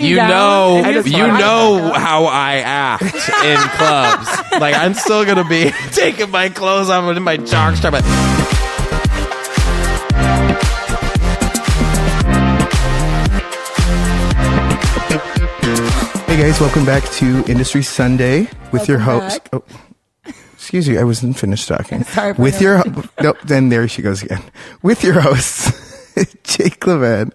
you know how I act in clubs. Like, I'm still going to be taking my clothes off and my jock strap. Hey guys, welcome back to Industry Sunday with your host. Oh, excuse you, I wasn't finished talking. Sorry. With your nope. Then there she goes again. With your hosts, Jake Levin,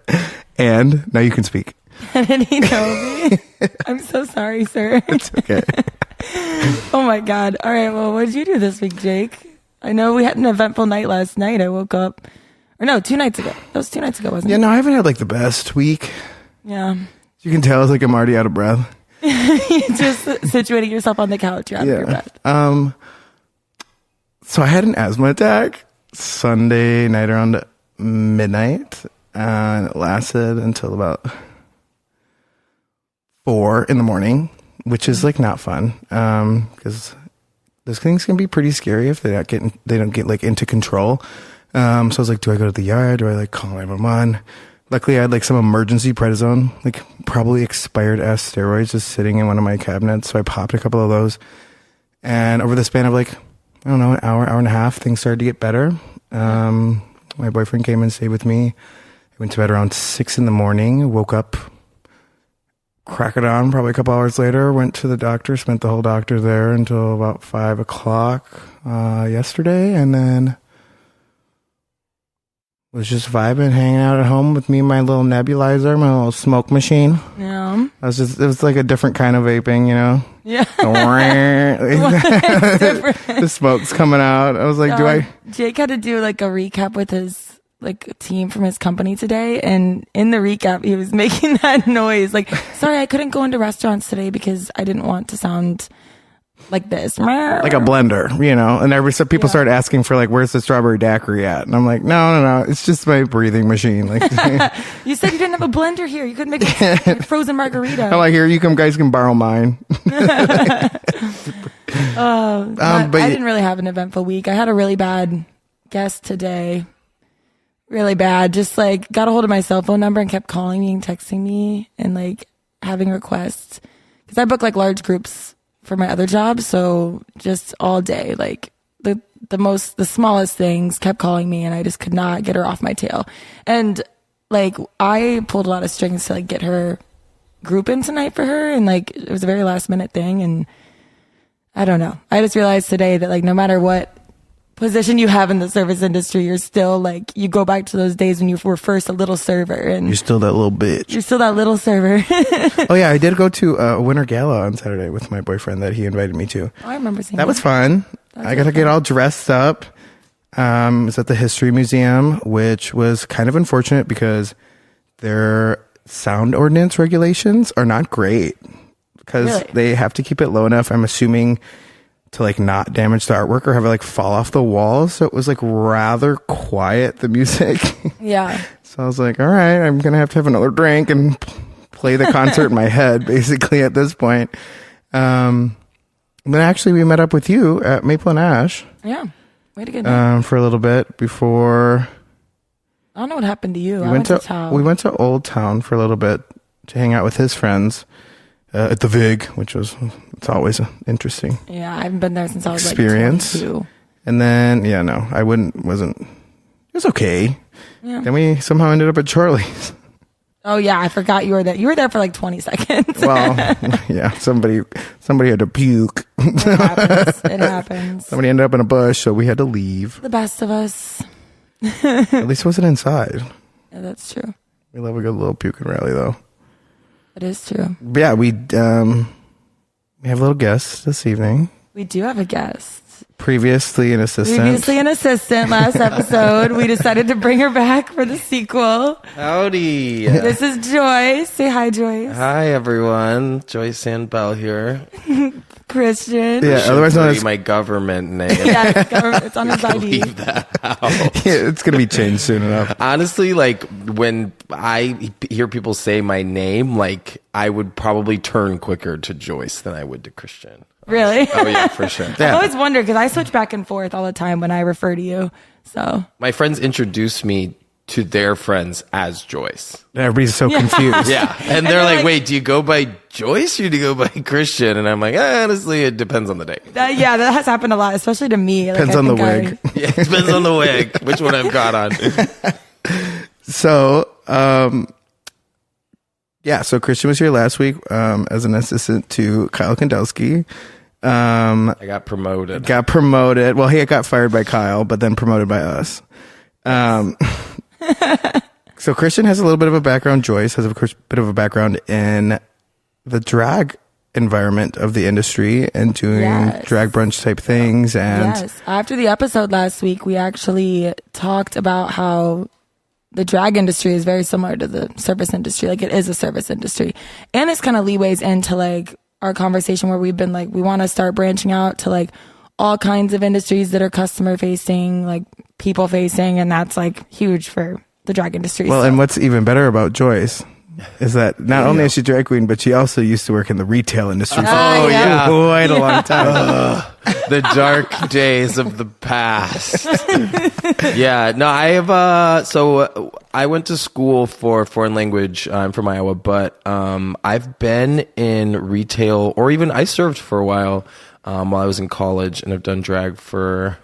and now you can speak. Kennedy Novi. I'm so sorry, sir. It's okay. Oh my God. All right. Well, what did you do this week, Jake? I know we had an eventful night last night. I woke up, or no, 2 nights ago. That was 2 nights ago, wasn't it? Yeah, no, I haven't had like the best week. Yeah. You can tell it's like I'm already out of breath. Just situating yourself on the couch. You're out of your breath. So I had an asthma attack Sunday night around midnight, and it lasted until about 4 in the morning, which is like not fun, because those things can be pretty scary if they don't get like into control. So I was like, do I go to the yard? Do I like call 911? Luckily, I had like some emergency prednisone, like probably expired ass steroids, just sitting in one of my cabinets. So I popped a couple of those, and over the span of like, I don't know, an hour and a half, things started to get better. My boyfriend came and stayed with me. I went to bed around 6 in the morning, woke up, crack it on probably a couple hours later, went to the doctor, spent the whole doctor there until about 5 o'clock yesterday, and then was just vibing, hanging out at home with me and my little nebulizer, my little smoke machine. Yeah. It was like a different kind of vaping, you know? Yeah. The smoke's coming out. I was like, Jake had to do like a recap with his like team from his company today, and in the recap he was making that noise like, sorry, I couldn't go into restaurants today because I didn't want to sound like this, like a blender, you know. And people started asking for like, where's the strawberry daiquiri at? And I'm like, no, it's just my breathing machine. Like, you said you didn't have a blender here, you couldn't make a frozen margarita. I'm like, here, you guys can borrow mine. But I didn't really have an eventful week. I had a really bad guest today, really bad. Just like got a hold of my cell phone number and kept calling me and texting me and like having requests, because I book like large groups for my other job, so just all day, like the smallest things kept calling me, and I just could not get her off my tail. And like I pulled a lot of strings to like get her group in tonight for her, and like it was a very last minute thing, and I don't know. I just realized today that like no matter what position you have in the service industry, you're still like, you go back to those days when you were first a little server, and you're still that little bitch. You're still that little server. Oh yeah, I did go to a winter gala on Saturday with my boyfriend that he invited me to. Oh, I remember seeing that. Was fun. I got to get all dressed up. It's at the History Museum, which was kind of unfortunate because their sound ordinance regulations are not great, because they have to keep it low enough, I'm assuming, to like not damage the artwork or have it like fall off the walls. So it was like rather quiet, the music. Yeah. So I was like, all right, I'm going to have another drink and play the concert in my head basically at this point. Then actually we met up with you at Maple and Ash. Yeah. Way to get for a little bit before. I don't know what happened to you. We went to Old Town for a little bit to hang out with his friends. At the Vig, it's always interesting. Yeah, I haven't been there since I was experience. Like 22. And then, it was okay. Yeah. Then we somehow ended up at Charlie's. Oh yeah, I forgot you were there. You were there for like 20 seconds. Well, yeah, somebody had to puke. It happens. Somebody ended up in a bush, so we had to leave. The best of us. At least it wasn't inside. Yeah, that's true. We love a good little puking rally, though. It is true. But yeah, we have a little guest this evening. We do have a guest. Previously an assistant last episode. We decided to bring her back for the sequel. Howdy. This is Joyce. Say hi, Joyce. Hi, everyone. Joyce Anne Belle here. Christian. Yeah, otherwise known as my government name. Yeah, it's on his ID. Leave that out. Yeah, it's gonna be changed soon enough. Honestly, like when I hear people say my name, like I would probably turn quicker to Joyce than I would to Christian. Really? Oh yeah, for sure. I always wonder because I switch back and forth all the time when I refer to you. So my friends introduced me to their friends as Joyce. Everybody's so confused. Yeah. And they're like, wait, do you go by Joyce or do you go by Christian? And I'm like, honestly, it depends on the day. That has happened a lot, especially to me. Depends on the wig. Yeah, it depends on the wig, which one I've got on. So, so Christian was here last week as an assistant to Kyle Kandelsky. I got promoted. Well, he got fired by Kyle, but then promoted by us. So Christian has a little bit of a background. Joyce has a bit of a background in the drag environment of the industry and doing drag brunch type things. And after the episode last week, we actually talked about how the drag industry is very similar to the service industry. Like, it is a service industry, and it's kind of leeways into like our conversation where we've been like, we want to start branching out to like all kinds of industries that are customer facing, like people facing, and that's like huge for the drag industry. Well, and what's even better about Joyce is that not only is she a drag queen, but she also used to work in the retail industry for quite a long time. The dark days of the past. Yeah, no, I have, so I went to school for foreign language. I'm from Iowa, but I've been in retail, or even I served for a while I was in college, and I've done drag for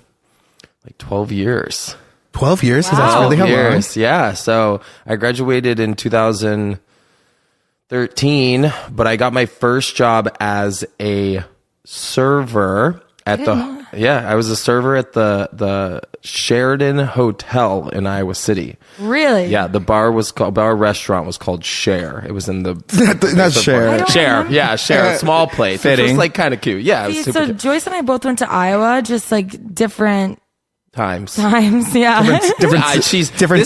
like 12 years. 12 years? Wow. Is that really how long? Yeah. So I graduated in 2013, but I got my first job as a server at I was a server at the Sheridan Hotel in Iowa City. Really? Yeah, the bar restaurant was called Share. It was in the not Share. Share. Yeah, Share. Small place. Fitting. It was like kind of cute. Yeah, it was super So cute. Joyce and I both went to Iowa, just like different Times. Yeah. Different This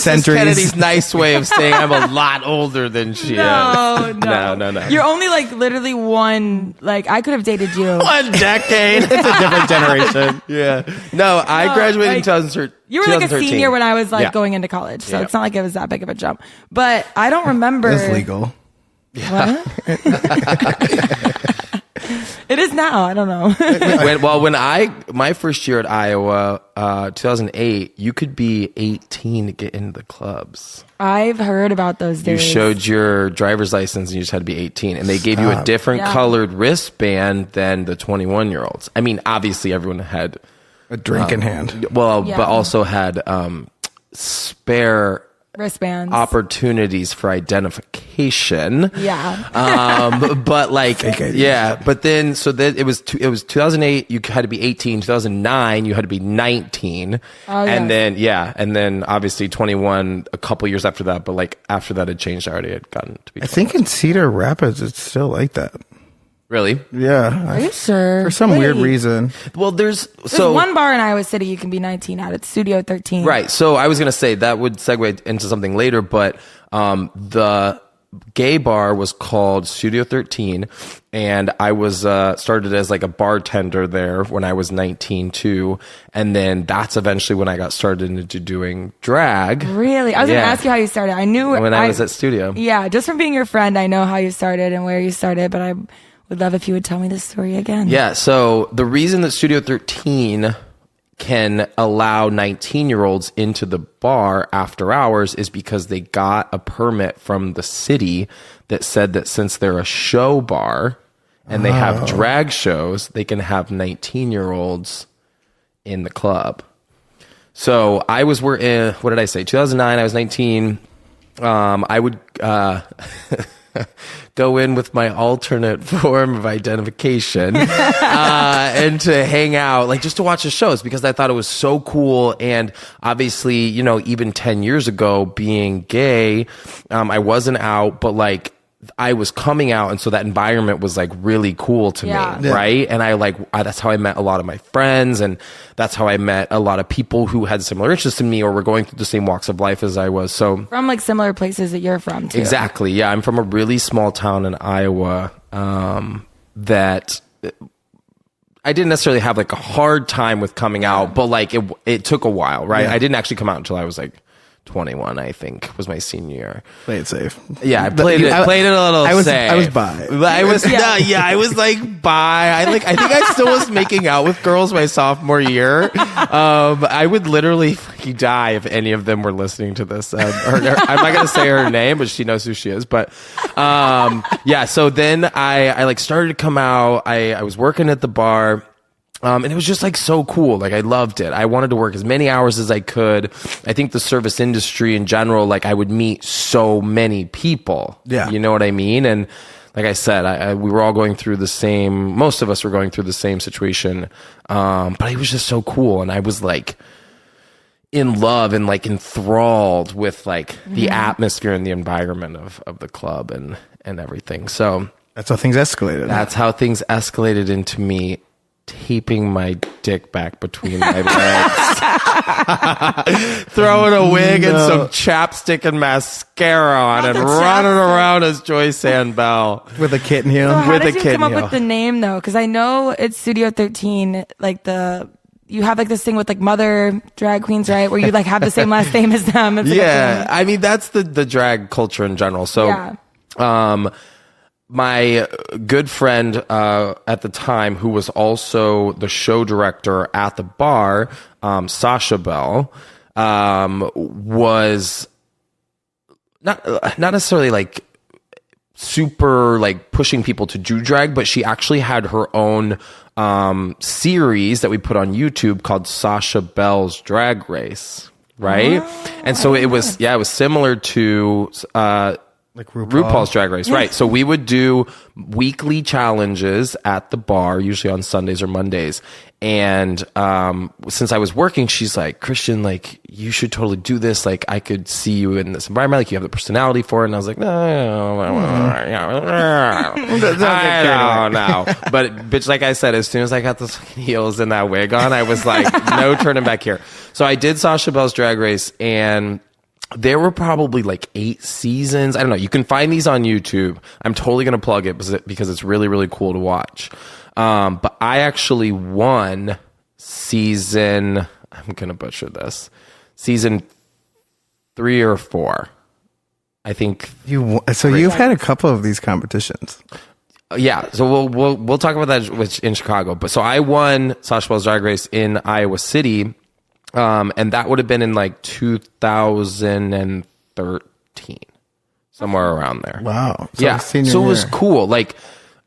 centuries. is Kennedy's nice way of saying I'm a lot older than she is. No. No. You're only like literally one, like I could have dated you. 1 decade. It's a different generation. Yeah. No, I graduated in like, 2013. You were like a senior when I was like Yeah. going into college, so Yeah. it's not like it was that big of a jump. But I don't remember. It's legal. What? It is now. I don't know. when my first year at Iowa, 2008, you could be 18 to get into the clubs. I've heard about those You days. showed your driver's license and you just had to be 18, and they gave you a different colored wristband than the 21-year-olds. I mean, obviously everyone had A drink in hand. but also had spare wristbands. opportunities for identification. Yeah. But like, ID. yeah, but then, so that it was 2008, you had to be 18, 2009, you had to be 19. And then obviously 21 a couple years after that, but like after that had changed, I already had gotten to be 21. I think in Cedar Rapids, it's still like that. Really? Yeah. Are you sure? For some weird Wait. reason. Well, There's one bar in Iowa City you can be 19 at. It's Studio 13. right. So I was going to say that would segue into something later, but the gay bar was called Studio 13, and I was started as like a bartender there when I was 19 too, and then that's eventually when I got started into doing drag. Really? I was going to ask you how you started. I knew When I was at Studio. Yeah, just from being your friend, I know how you started and where you started, but I would love if you would tell me this story again. Yeah, so the reason that Studio 13 can allow 19-year-olds into the bar after hours is because they got a permit from the city that said that since they're a show bar and they have drag shows, they can have 19-year-olds in the club. So I was, what did I say? 2009, I was 19. I would go in with my alternate form of identification and to hang out, like just to watch the shows, because I thought it was so cool. And obviously, you know, even 10 years ago, being gay, I wasn't out, but like I was coming out, and so that environment was like really cool to me, right? And that's how I met a lot of my friends, and that's how I met a lot of people who had similar interests in me or were going through the same walks of life as I was. So from like similar places that you're from too. Exactly, yeah. I'm from a really small town in Iowa that I didn't necessarily have like a hard time with coming out, but like it took a while, right? I didn't actually come out until I was like 21, I think, was my senior year. Play it safe. Yeah, I played it a little safe. I was bi. I was like bi. I think I still was making out with girls my sophomore year. I would literally fucking die if any of them were listening to this. I'm not gonna say her name, but she knows who she is. But yeah, so then I like started to come out. I was working at the bar. And it was just like so cool. Like I loved it. I wanted to work as many hours as I could. I think the service industry in general, like I would meet so many people. Yeah. You know what I mean? And like I said, we were all going through most of us were going through the same situation. But it was just so cool. And I was like in love and like enthralled with like the atmosphere and the environment of the club and everything. So that's how things escalated. That's how things escalated into me taping my dick back between my legs, throwing a wig and some chapstick and mascara on, and running around as Joyce Anne Belle with a kitten heel. So how with did a you kitten come up heel. with the name though? Because I know it's Studio 13. Like you have like this thing with like mother drag queens, right? Where you like have the same last name as them. It's like Yeah, I mean that's the drag culture in general. So, yeah. My good friend at the time, who was also the show director at the bar, Sasha Belle, was not necessarily like super like pushing people to do drag, but she actually had her own series that we put on YouTube called Sasha Belle's Drag Race, right? And so it was similar to like RuPaul's Drag Race, right? So we would do weekly challenges at the bar, usually on Sundays or Mondays. And since I was working, she's like, Christian, like, you should totally do this. Like, I could see you in this environment. Like, you have the personality for it. And I was like, no, I don't know. But bitch, like I said, as soon as I got those heels and that wig on, I was like, no turning back here. So I did Sasha Belle's Drag Race, and there were probably like 8 seasons. I don't know. You can find these on YouTube. I'm totally going to plug it because it's really, really cool to watch. But I actually won season, I'm going to butcher this, season 3 or 4. I think. You've had a couple of these competitions. Yeah. So we'll talk about that in Chicago. But so I won Sasha Belle's Drag Race in Iowa City. And that would have been in like 2013, somewhere around there. Wow. So it was cool. Like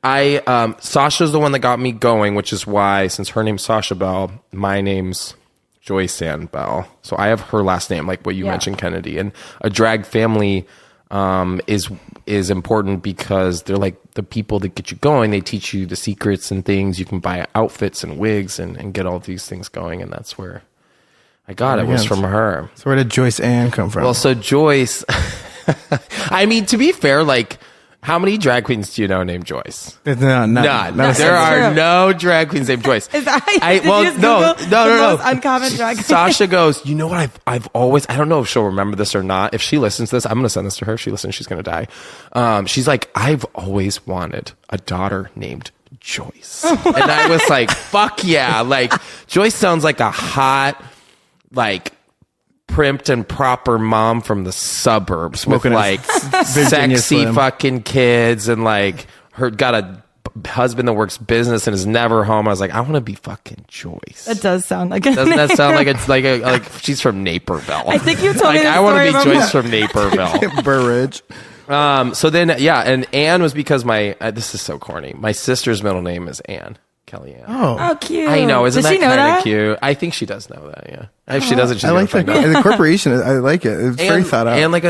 Sasha's the one that got me going, which is why, since her name's Sasha Belle, my name's Joyce Anne Belle. So I have her last name, like what you mentioned, Kennedy. And a drag family is important because they're like the people that get you going. They teach you the secrets and things. You can buy outfits and wigs and get all these things going. And that's where I got it. Was from her. So where did Joyce Anne come from? Well, so Joyce, I mean, to be fair, like, how many drag queens do you know named Joyce? None. There are no drag queens named Joyce. Is that no. Most uncommon drag queen? Sasha goes, you know what? I've always, I don't know if she'll remember this or not. If she listens to this, I'm going to send this to her. If she listens, she's going to die. She's like, I've always wanted a daughter named Joyce. And I was like, fuck yeah. Like, Joyce sounds like a hot, like, primped and proper mom from the suburbs Smoking with like sexy fucking kids and like got a husband that works business and is never home. I was like, I want to be fucking Joyce. That does sound like a Doesn't name. that sound like it's like she's from Naperville? I think you told me I want to be Joyce from Naperville. Burridge. So then, and Anne was because this is so corny. My sister's middle name is Anne. Kellyanne. Oh, cute. I know. Isn't Does that she know kind of that? cute? I think she does know that. Yeah. If she doesn't, she's I like that. gonna find out. The corporation, I like it. It's very thought out. And like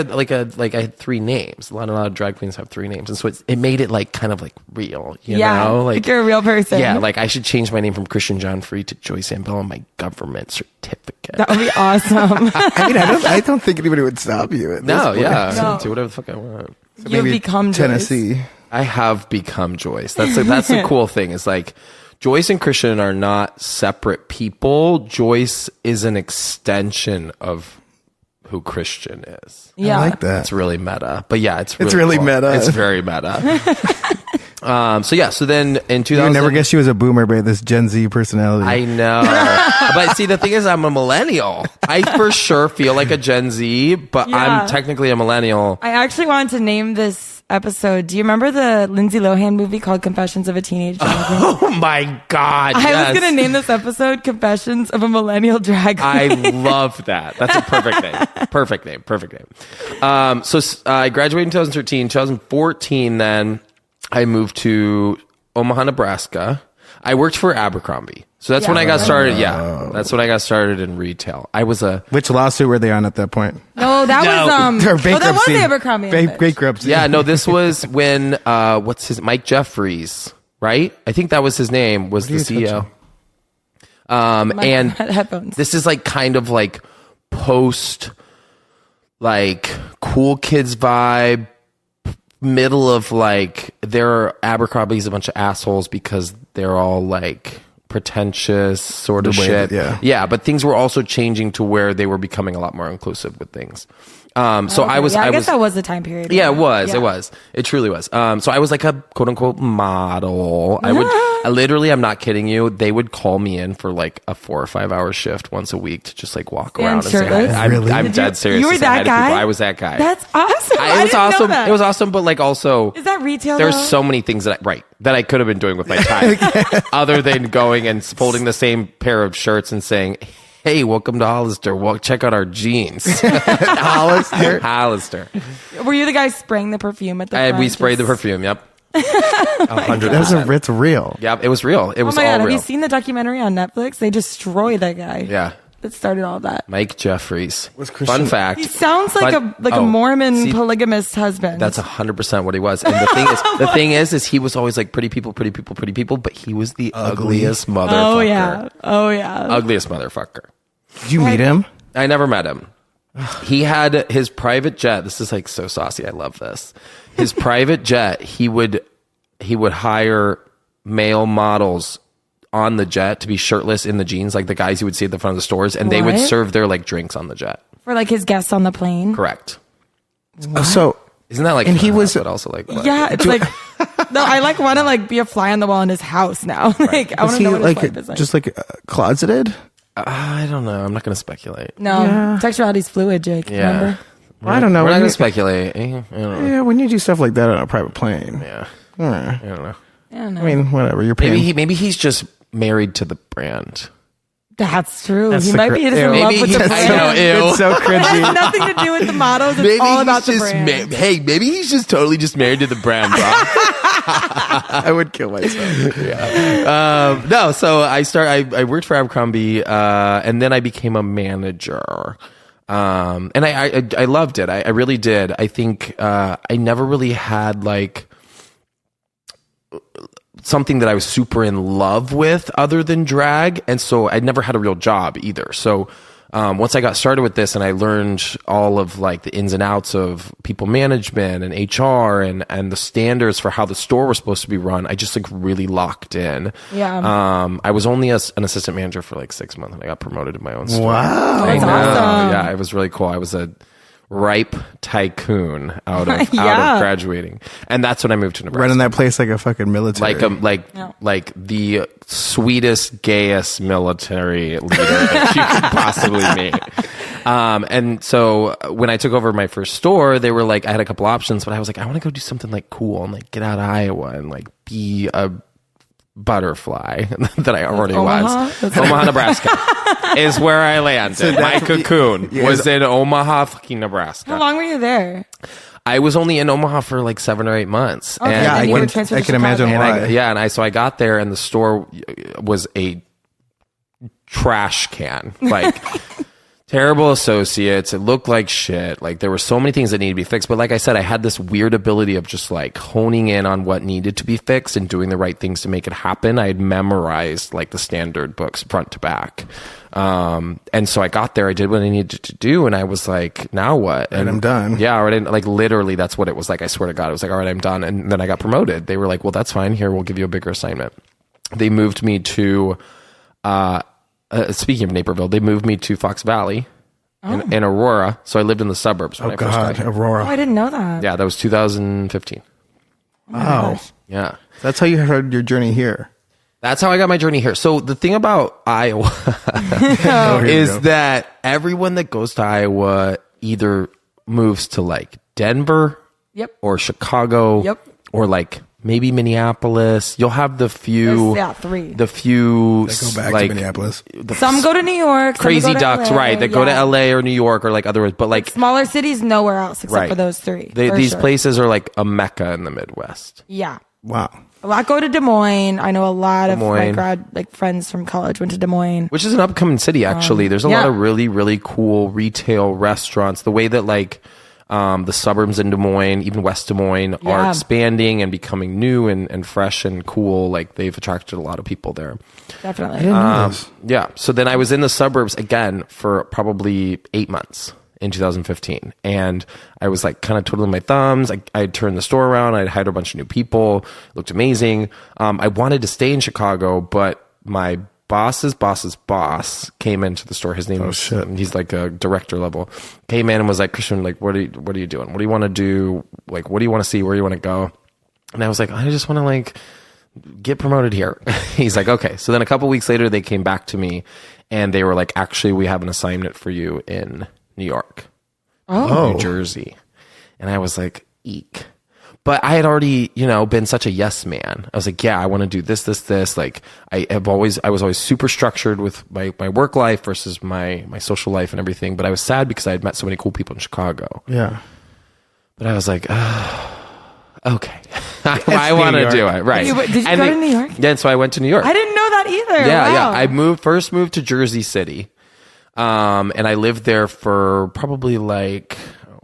I had 3 names. A lot of drag queens have 3 names, and so it made it like kind of like real. You know, like you're a real person. Yeah, like I should change my name from Christian John Ferree to Joyce Anne Belle on my government certificate. That would be awesome. I mean, I don't think anybody would stop you. At No, this point. yeah, do whatever the fuck I want. So You've maybe become Tennessee. Joyce. I have become Joyce. That's the cool thing. Is like Joyce and Christian are not separate people. Joyce is an extension of who Christian is. Yeah. I like that. It's really meta. But yeah, it's really cool. meta. It's very meta. So then in 2000, You would never guess she was a boomer, but this Gen Z personality. I know. But see, the thing is, I'm a millennial. I for sure feel like a Gen Z, but Yeah. I'm technically a millennial. I actually wanted to name this episode. Do you remember the Lindsay Lohan movie called Confessions of a Teenage Drag Queen? Oh my God. I yes. was going to name this episode Confessions of a Millennial Drag Queen. I love that. That's a perfect name. Perfect name. I graduated in 2013. 2014, then I moved to Omaha, Nebraska. I worked for Abercrombie. So that's when I got started. Yeah. That's when I got started in retail. I was a... Which lawsuit were they on at that point? No, that was Or oh, that was bankruptcy. the Abercrombie. Bankruptcy. Yeah, no, this was when, Mike Jeffries, right? I think that was his name, was the are you CEO. And headphones. This is like kind of like post, like cool kids vibe, middle of like, Abercrombie's a bunch of assholes because they're all like pretentious sort of The way shit. that- yeah. But things were also changing to where they were becoming a lot more inclusive with things. So I was, I guess that was the time period. yeah, it was. Yeah. It was. It truly was. So I was like a quote unquote model. I literally, I'm not kidding you. They would call me in for like a 4 or 5 hour shift once a week to just like walk around and say shirtless? hi. Really? I'm dead serious. You were to say hi that to people. guy? I was that guy. That's awesome. It I was didn't awesome. know that. It was awesome, but like also, Is that retail? there's though? so many things that I could have been doing with my time, other than going and folding the same pair of shirts and saying, "Hey, welcome to Hollister. Well, check out our jeans." Hollister. Were you the guy spraying the perfume at the front? We sprayed the perfume. Yep. 100%. It's real. Yep, it was real. It Oh was my all god! Have real. you seen the documentary on Netflix? They destroy that guy. Yeah, That started all that. Mike Jeffries. Was Christian- Fun fact. He sounds like a Mormon polygamist husband. That's 100% what he was. And the thing is he was always like pretty people, but he was the ugliest motherfucker. Oh yeah. Ugliest motherfucker. Did you meet him? I never met him. He had his private jet. This is like so saucy. I love this. His private jet, he would hire male models on the jet to be shirtless in the jeans, like the guys you would see at the front of the stores, and they would What? serve their like drinks on the jet. For like his guests on the plane. Correct. So Isn't that like, And he was- but also like, what? Yeah, it's like no, I like want to like be a fly on the wall in his house now. Like I was want to he know what his like life is like. just like closeted? I don't know. I'm not going to speculate. No, Yeah. sexuality's fluid, Jake. Yeah. Remember? I don't know. We're not When going you- to speculate. I don't know. Yeah, when you do stuff like that on a private plane. Yeah. I I don't know. I don't know. mean, whatever. You're paying. Maybe he's just married to the brand. That's true. That's he the might cr- be just in Ew. love Maybe with the he- I know, brand. ew. It's so It has cringy. nothing to do with the models. It's all about the brand. maybe he's just totally just married to the brand, bro. I would kill myself. No, so I worked for Abercrombie, and then I became a manager. And I loved it. I really did. I think, I never really had like something that I was super in love with other than drag. And so I never had a real job either. So, once I got started with this and I learned all of like the ins and outs of people management and HR and the standards for how the store was supposed to be run, I just like really locked in. Yeah. I was only an assistant manager for like 6 months and I got promoted to my own store. Wow. That's I know. awesome. Yeah, it was really cool. I was a ripe tycoon out of Yeah. graduating. And that's when I moved to Nebraska. Running that place like a fucking military. Like the sweetest, gayest military leader that you could possibly meet. And so when I took over my first store, they were like, I had a couple options, but I was like, I want to go do something like cool and like get out of Iowa and like be a butterfly that I already Omaha? was. Omaha, Nebraska is where I landed. My cocoon was in Omaha, fucking Nebraska. How long were you there? I was only in Omaha for like 7 or 8 months. Okay, And Yeah, then you I were can- transferred I to can imagine Chicago. why. So I got there and the store was a trash can, like terrible associates. It looked like shit. Like there were so many things that needed to be fixed. But like I said, I had this weird ability of just like honing in on what needed to be fixed and doing the right things to make it happen. I had memorized like the standard books front to back. And so I got there, I did what I needed to do. And I was like, now what? And I'm done. Yeah. Or like literally that's what it was like. I swear to God, it was like, all right, I'm done. And then I got promoted. They were like, well, that's fine. Here, we'll give you a bigger assignment. They moved me to, speaking of Naperville, they moved me to Fox Valley in Aurora. So I lived in the suburbs when Oh I first got God, here. Oh, Aurora. I didn't know that. Yeah, that was 2015. Oh, Yeah. that's how you heard your journey here. That's how I got my journey here. So the thing about Iowa Here we is go. that everyone that goes to Iowa either moves to like Denver Yep. or Chicago Yep. or like maybe Minneapolis. You'll have the few, There's, 3. the few Go back like to Minneapolis. Some go to New York. some crazy go to ducks, LA, right? That go to yeah. LA or New York or like other, but like Smaller cities, nowhere else except right. for those 3. These sure. places are like a mecca in the Midwest. Yeah. Wow. A lot go to Des Moines. I know a lot of my Moines. friends from college went to Des Moines. Which is an upcoming city, actually. There's a yeah. lot of really, really cool retail restaurants. The way that like the suburbs in Des Moines, even West Des Moines, are Yeah. expanding and becoming new and fresh and cool. Like they've attracted a lot of people there. Definitely. Yeah. So then I was in the suburbs again for probably 8 months in 2015. And I was like kind of twiddling my thumbs. I'd turned the store around. I'd hired a bunch of new people. It looked amazing. I wanted to stay in Chicago, but my boss's boss came into the store. His name was, shit. he's like a director level, came in and was like, Christian, like, what are you doing? What do you want to do? Like, what do you want to see? Where do you want to go? And I was like, I just want to like get promoted here. He's like, okay. So then a couple weeks later, they came back to me and they were like, actually, we have an assignment for you in New York, New Jersey. And I was like, eek. But I had already, been such a yes man. I was like, yeah, I want to do this. Like I was always super structured with my work life versus my social life and everything. But I was sad because I had met so many cool people in Chicago. Yeah. But I was like, okay, I want to do it. Right. Did you go to New York? Yeah. And so I went to New York. I didn't know that either. Yeah. Wow. I first moved to Jersey City. And I lived there for probably like,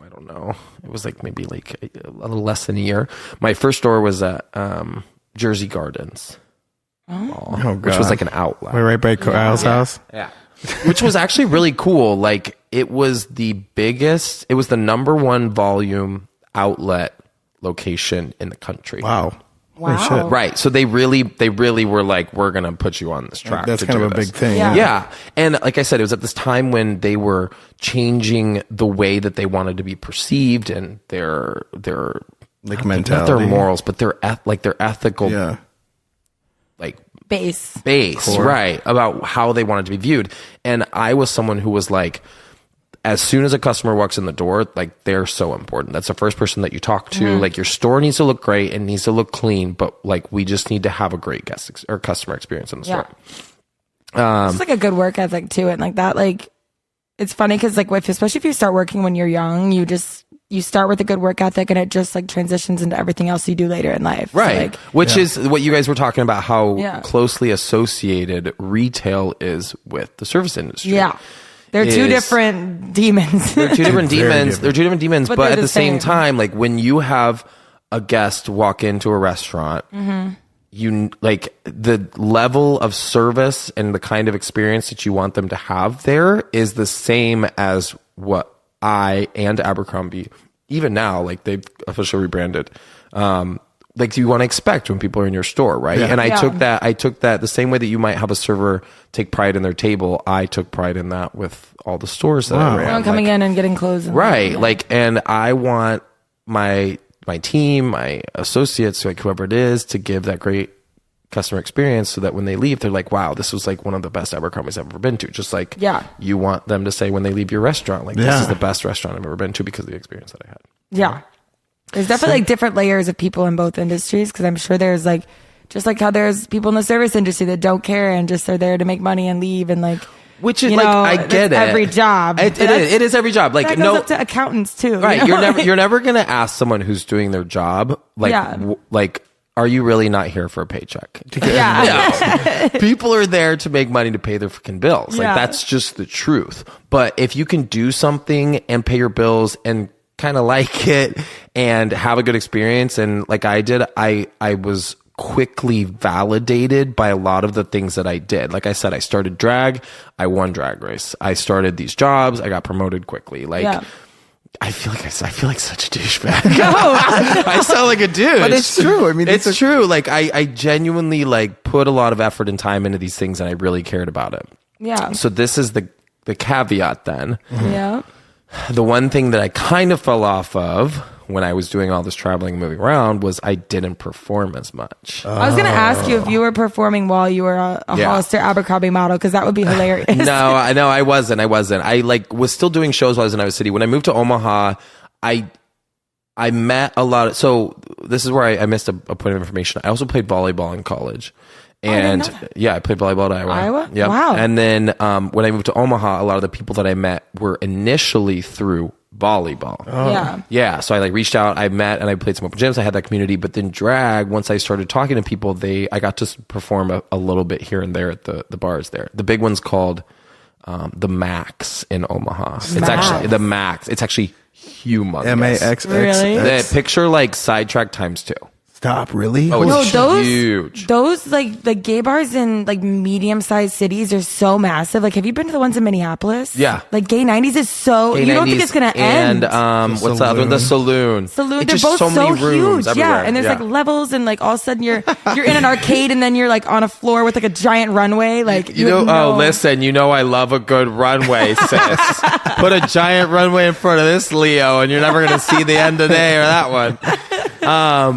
I don't know. It was like maybe like a little less than a year. My first store was at Jersey Gardens, which was like an outlet. We're right by Kyle's house. Yeah. Which was actually really cool. Like it was the number 1 volume outlet location in the country. Wow. Wow. Holy shit. Right. So they really were like, we're going to put you on this track. That's to kind do of a this. big thing. Yeah. Yeah. And like I said, it was at this time when they were changing the way that they wanted to be perceived and their Like not mentality. their morals, but their ethical Yeah. like Base. Core. right, about how they wanted to be viewed. And I was someone who was like, as soon as a customer walks in the door, like they're so important. That's the first person that you talk to. Like your store needs to look great and needs to look clean, but like we just need to have a great or customer experience in the store. It's like a good work ethic too, and like that. Like it's funny because like especially if you start working when you're young, you start with a good work ethic, and it just like transitions into everything else you do later in life. So, Right. like, Which is what you guys were talking about, how Yeah. closely associated retail is with the service industry. yeah. They're two Is- different demons. They're two different Very demons. different. They're two different demons, But but they're at the the same same. time, like when you have a guest walk into a restaurant, you like the level of service and the kind of experience that you want them to have there is the same as what I and Abercrombie, even now, like they've officially rebranded, like you want to expect when people are in your store, right? Yeah. And I Yeah. took that the same way that you might have a server take pride in their table. I took pride in that with all the stores that I Wow. ran. Everyone coming in and getting clothes. And Right. yeah. Like, and I want my team, my associates, like whoever it is, to give that great customer experience so that when they leave, they're like, wow, this was like one of the best Abercrombie's I've ever been to. Just like, Yeah. you want them to say when they leave your restaurant, like, this Yeah. is the best restaurant I've ever been to because of the experience that I had. Yeah. There's definitely like different layers of people in both industries, because I'm sure there's like, just like how there's people in the service industry that don't care and just are there to make money and leave, and like, Which is you like, know, I get that's it. every job. It is every job. Like, that goes no, up to accountants too. right. you know? You're never going to ask someone who's doing their job, like, Yeah. like, are you really not here for a paycheck? Yeah. No. People are there to make money to pay their freaking bills. Like Yeah. that's just the truth. But if you can do something and pay your bills and kind of like it and have a good experience, and like I did, I was quickly validated by a lot of the things that I did. Like I said, I started drag, I won Drag Race. I started these jobs, I got promoted quickly. Like Yeah. I feel like such a douchebag. I sound like a douche. But it's true. I mean, it's true. Like I genuinely like put a lot of effort and time into these things, and I really cared about it. Yeah. So this is the caveat then. Yeah. The one thing that I kind of fell off of when I was doing all this traveling and moving around was I didn't perform as much. I was going to ask you if you were performing while you were a Hollister Abercrombie model, because that would be hilarious. No, I wasn't. I like was still doing shows while I was in Iowa City. When I moved to Omaha, I met a lot of, so this is where I missed a point of information. I also played volleyball in college. And I played volleyball at Iowa. Yep. Wow. And then when I moved to Omaha, a lot of the people that I met were initially through volleyball. Yeah. So I like reached out, I met, and I played some open gyms. I had that community. But then drag, once I started talking to people, I got to perform a little bit here and there at the bars there. The big one's called the Max in Omaha. It's actually the Max. It's actually humongous. MAXX. Really? The picture like Sidetrack times 2. Stop, really? Oh, No, it's those huge. Those like gay bars in like medium-sized cities are so massive. Like, have you been to the ones in Minneapolis? Yeah. Like Gay 90s is so you don't think it's gonna end. And what's the other one? The Saloon. Saloon, It's they're just both so many so rooms huge. everywhere. Yeah, and there's like levels, and like all of a sudden you're in an arcade, and then you're like on a floor with like a giant runway. Like You know, listen, I love a good runway, sis. Put a giant runway in front of this Leo, and you're never going to see the end of day or that one.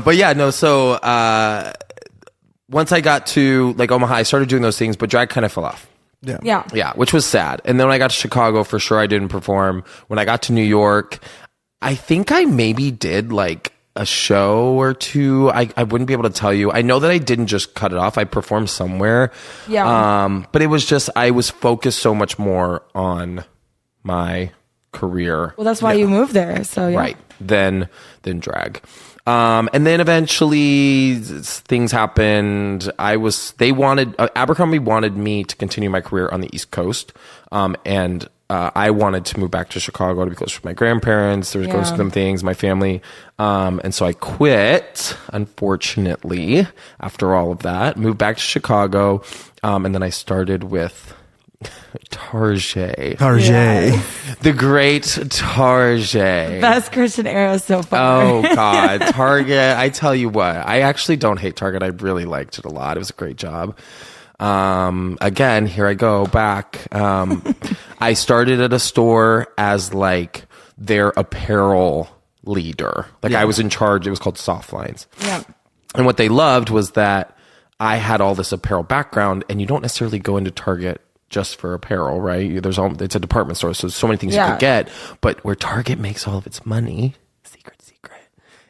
But yeah, no, so once I got to like Omaha, I started doing those things, but drag kind of fell off. Yeah, which was sad. And then when I got to Chicago, for sure I didn't perform. When I got to New York, I think I maybe did like a show or two. I wouldn't be able to tell you. I know that I didn't just cut it off. I performed somewhere. Yeah. But it was just, I was focused so much more on my career. Well, that's why you moved there. So yeah. Right. Than drag. And then eventually things happened. Abercrombie wanted me to continue my career on the East Coast. And I wanted to move back to Chicago to be close to my grandparents. There was close to them things, my family. And so I quit, unfortunately, after all of that, moved back to Chicago. And then I started with Tarjay. The great Tarjay. Best Christian era so far. Oh God, Target. I tell you what, I actually don't hate Target. I really liked it a lot. It was a great job. Again, here I go back. I started at a store as like their apparel leader. Like I was in charge. It was called Soft Lines. Yeah. And what they loved was that I had all this apparel background, and you don't necessarily go into Target just for apparel, right? It's a department store, so there's so many things you could get. But where Target makes all of its money, secret,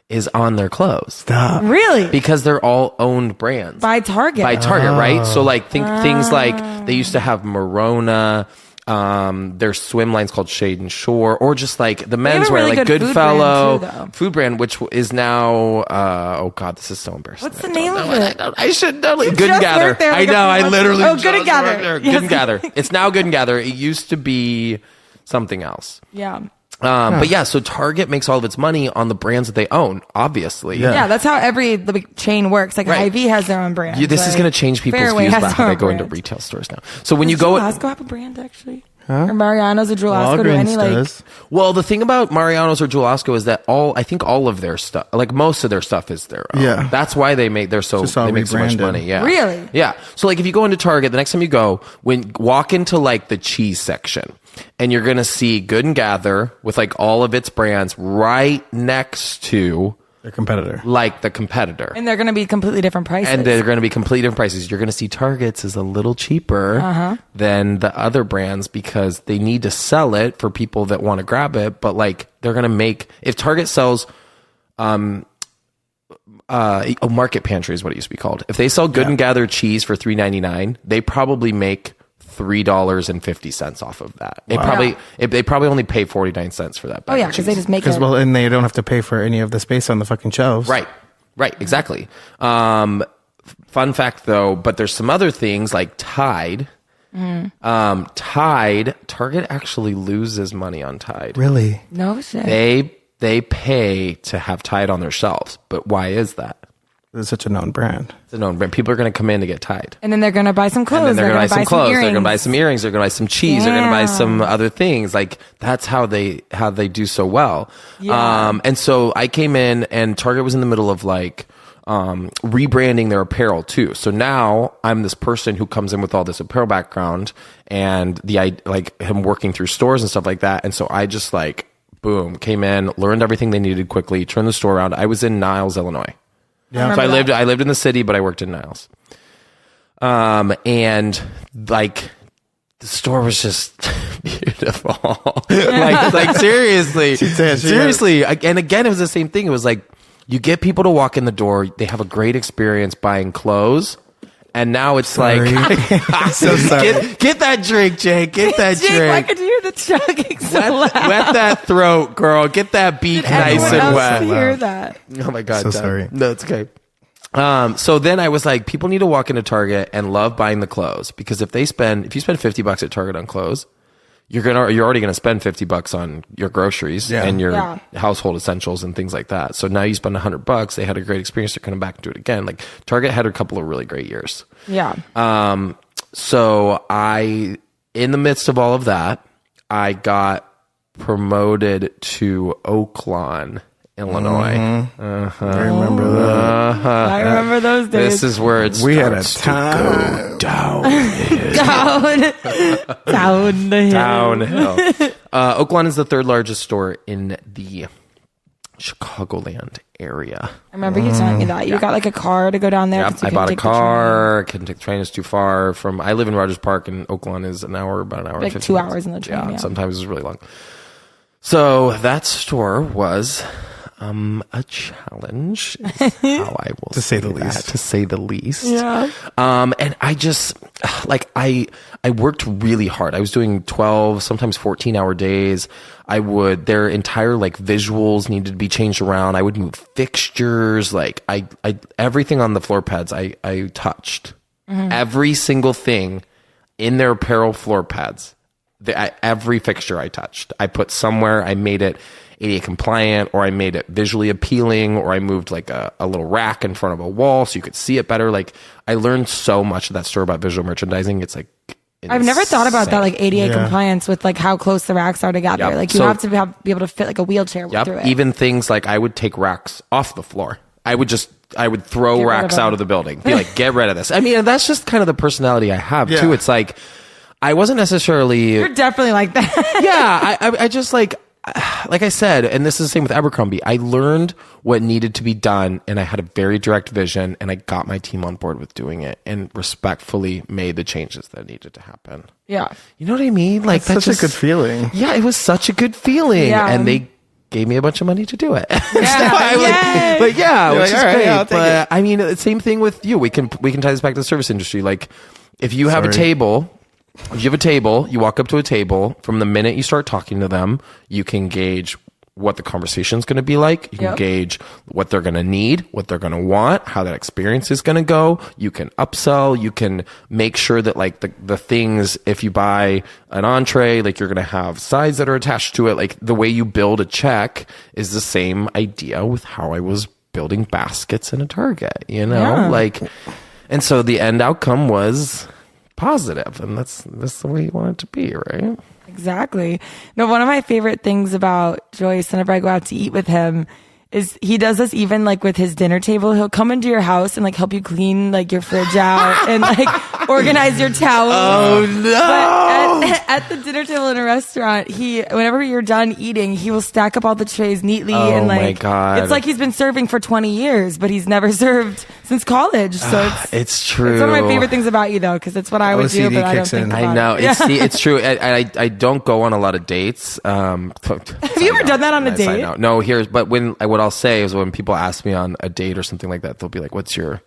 is on their clothes. Stop. Really? Because they're all owned brands. By Target. Right? So like things like they used to have Morona, their swim line's called Shade and Shore, or just like the menswear, really like good Goodfellow food brand, which is now oh God, this is so embarrassing. What's the name of it? I should know. Good and just Gather. worked there I like know. I months literally. ago. Oh, Good and just Gather. worked there. Yes. Good and Gather. It's now Good and Gather. It used to be something else. Yeah. But yeah, so Target makes all of its money on the brands that they own, obviously. Yeah, that's how every the big chain works. Like Hy-Vee has their own brand. This is going to change people's Fairway views has about how their they own go into brand. retail stores now. So when Does you go, Jewel-Osco have a brand actually? Or Mariano's or Jewel-Osco? Do any Walgreens like? does. well, the thing about Mariano's or Jewel-Osco is that I think all of their stuff, like most of their stuff, is their own. Yeah. That's why they make they make so much rebranded. money. Yeah, Really? Yeah. So like if you go into Target, the next time you go, walk into like the cheese section, and you're gonna see Good and Gather with like all of its brands right next to Their competitor. like the competitor. And they're going to be completely different prices. And they're going to be completely different prices. You're going to see Target's is a little cheaper than the other brands because they need to sell it for people that want to grab it. But like they're going to make, if Target sells, Market Pantry is what it used to be called. If they sell Good and Gather cheese for $3.99, they probably make $3.50 off of that. They probably only pay 49 cents for that. oh yeah, because they just make it. Well, and they don't have to pay for any of the space on the fucking shelves. Right, exactly. Fun fact though, but there's some other things like Tide. Tide, Target actually loses money on Tide. Really? No shit. They pay to have Tide on their shelves, but why is that? It's such a known brand. It's a known brand. People are going to come in to get Tide. And then they're going to buy some clothes. And then they're going to buy some clothes. They're going to earrings. buy some earrings. They're going to buy some cheese. They're going to buy some other things. Like that's how they do so well. Yeah. And so I came in, and Target was in the middle of like rebranding their apparel too. So now I'm this person who comes in with all this apparel background and like him working through stores and stuff like that. And so I just like Boom. Came in, learned everything they needed quickly, turned the store around. I was in Niles, Illinois. Yeah. So I lived in the city, but I worked in Niles. And like the store was just beautiful. like seriously. And again, it was the same thing. It was like you get people to walk in the door, they have a great experience buying clothes. And now it's like, so sorry. Get that drink, Jake. Get that Jake, drink. why could you hear the chugging so loud? Wet that throat, girl. Get that beat nice and Everyone wet. else to hear that. Oh my God. So sorry. No, it's okay. So then I was like, people need to walk into Target and love buying the clothes, because if you spend $50 at Target on clothes, you're already gonna spend $50 on your groceries and your household essentials and things like that. So now you spend $100. They had a great experience. They're coming back and do it again. Like Target had a couple of really great years. Yeah. So in the midst of all of that, I got promoted to Oaklawn, Illinois. I remember that. I remember those days. This is where We had a time to go down. Down the hill. Downhill. Oaklawn is the third largest store in the Chicagoland area. I remember you telling me that. You got like a car to go down there. Yep, I bought a car. Couldn't take the train. It's too far from. I live in Rogers Park, and Oaklawn is about an hour. Like 15 2 minutes. hours in the train. Yeah. Sometimes it's really long. So that store was a challenge, is how I will To say the least. To say the least. Yeah. And I just I worked really hard. I was doing 12, sometimes 14-hour days. Their entire like visuals needed to be changed around. I would move fixtures. Like I everything on the floor pads I touched. Every single thing in their apparel floor pads. Every fixture I touched, I put somewhere. I made it ADA compliant, or I made it visually appealing, or I moved like a little rack in front of a wall so you could see it better. Like I learned so much of that store about visual merchandising. It's like I've never thought about that, like ADA compliance with like how close the racks are together. Yep. Like you have to be able to fit like a wheelchair through it. Even things like I would take racks off the floor. I would throw racks out of the building. Be like, get rid of this. I mean, that's just kind of the personality I have too. It's like I wasn't necessarily. You're definitely like that. Yeah, I just like I said, and this is the same with Abercrombie. I learned what needed to be done, and I had a very direct vision, and I got my team on board with doing it, and respectfully made the changes that needed to happen. Yeah, you know what I mean? Like that's such a good feeling. Yeah, it was such a good feeling, and they gave me a bunch of money to do it. Yeah, which is great. Yeah, but I mean, same thing with you. We can tie this back to the service industry. Like, if you have a table. If you have a table, you walk up to a table, from the minute you start talking to them, you can gauge what the conversation is going to be like. You can gauge what they're going to need, what they're going to want, how that experience is going to go. You can upsell. You can make sure that like the things, if you buy an entree, like you're going to have sides that are attached to it. Like the way you build a check is the same idea with how I was building baskets in a Target, you know, like, and so the end outcome was positive, and that's the way you want it to be, right? Exactly. No, one of my favorite things about Joyce, whenever I go out to eat with him, is he does this even like with his dinner table. He'll come into your house and like help you clean like your fridge out and like organize your towels. Oh no! But at the dinner table in a restaurant, whenever you're done eating, he will stack up all the trays neatly and like, my God. It's like he's been serving for 20 years, but he's never served since college. So it's true. It's one of my favorite things about you though, because it's what I would do, but I don't think about I know. it. It's true. I don't go on a lot of dates. Have you ever done that on a date? No, but what I'll say is when people ask me on a date or something like that, they'll be like, what's your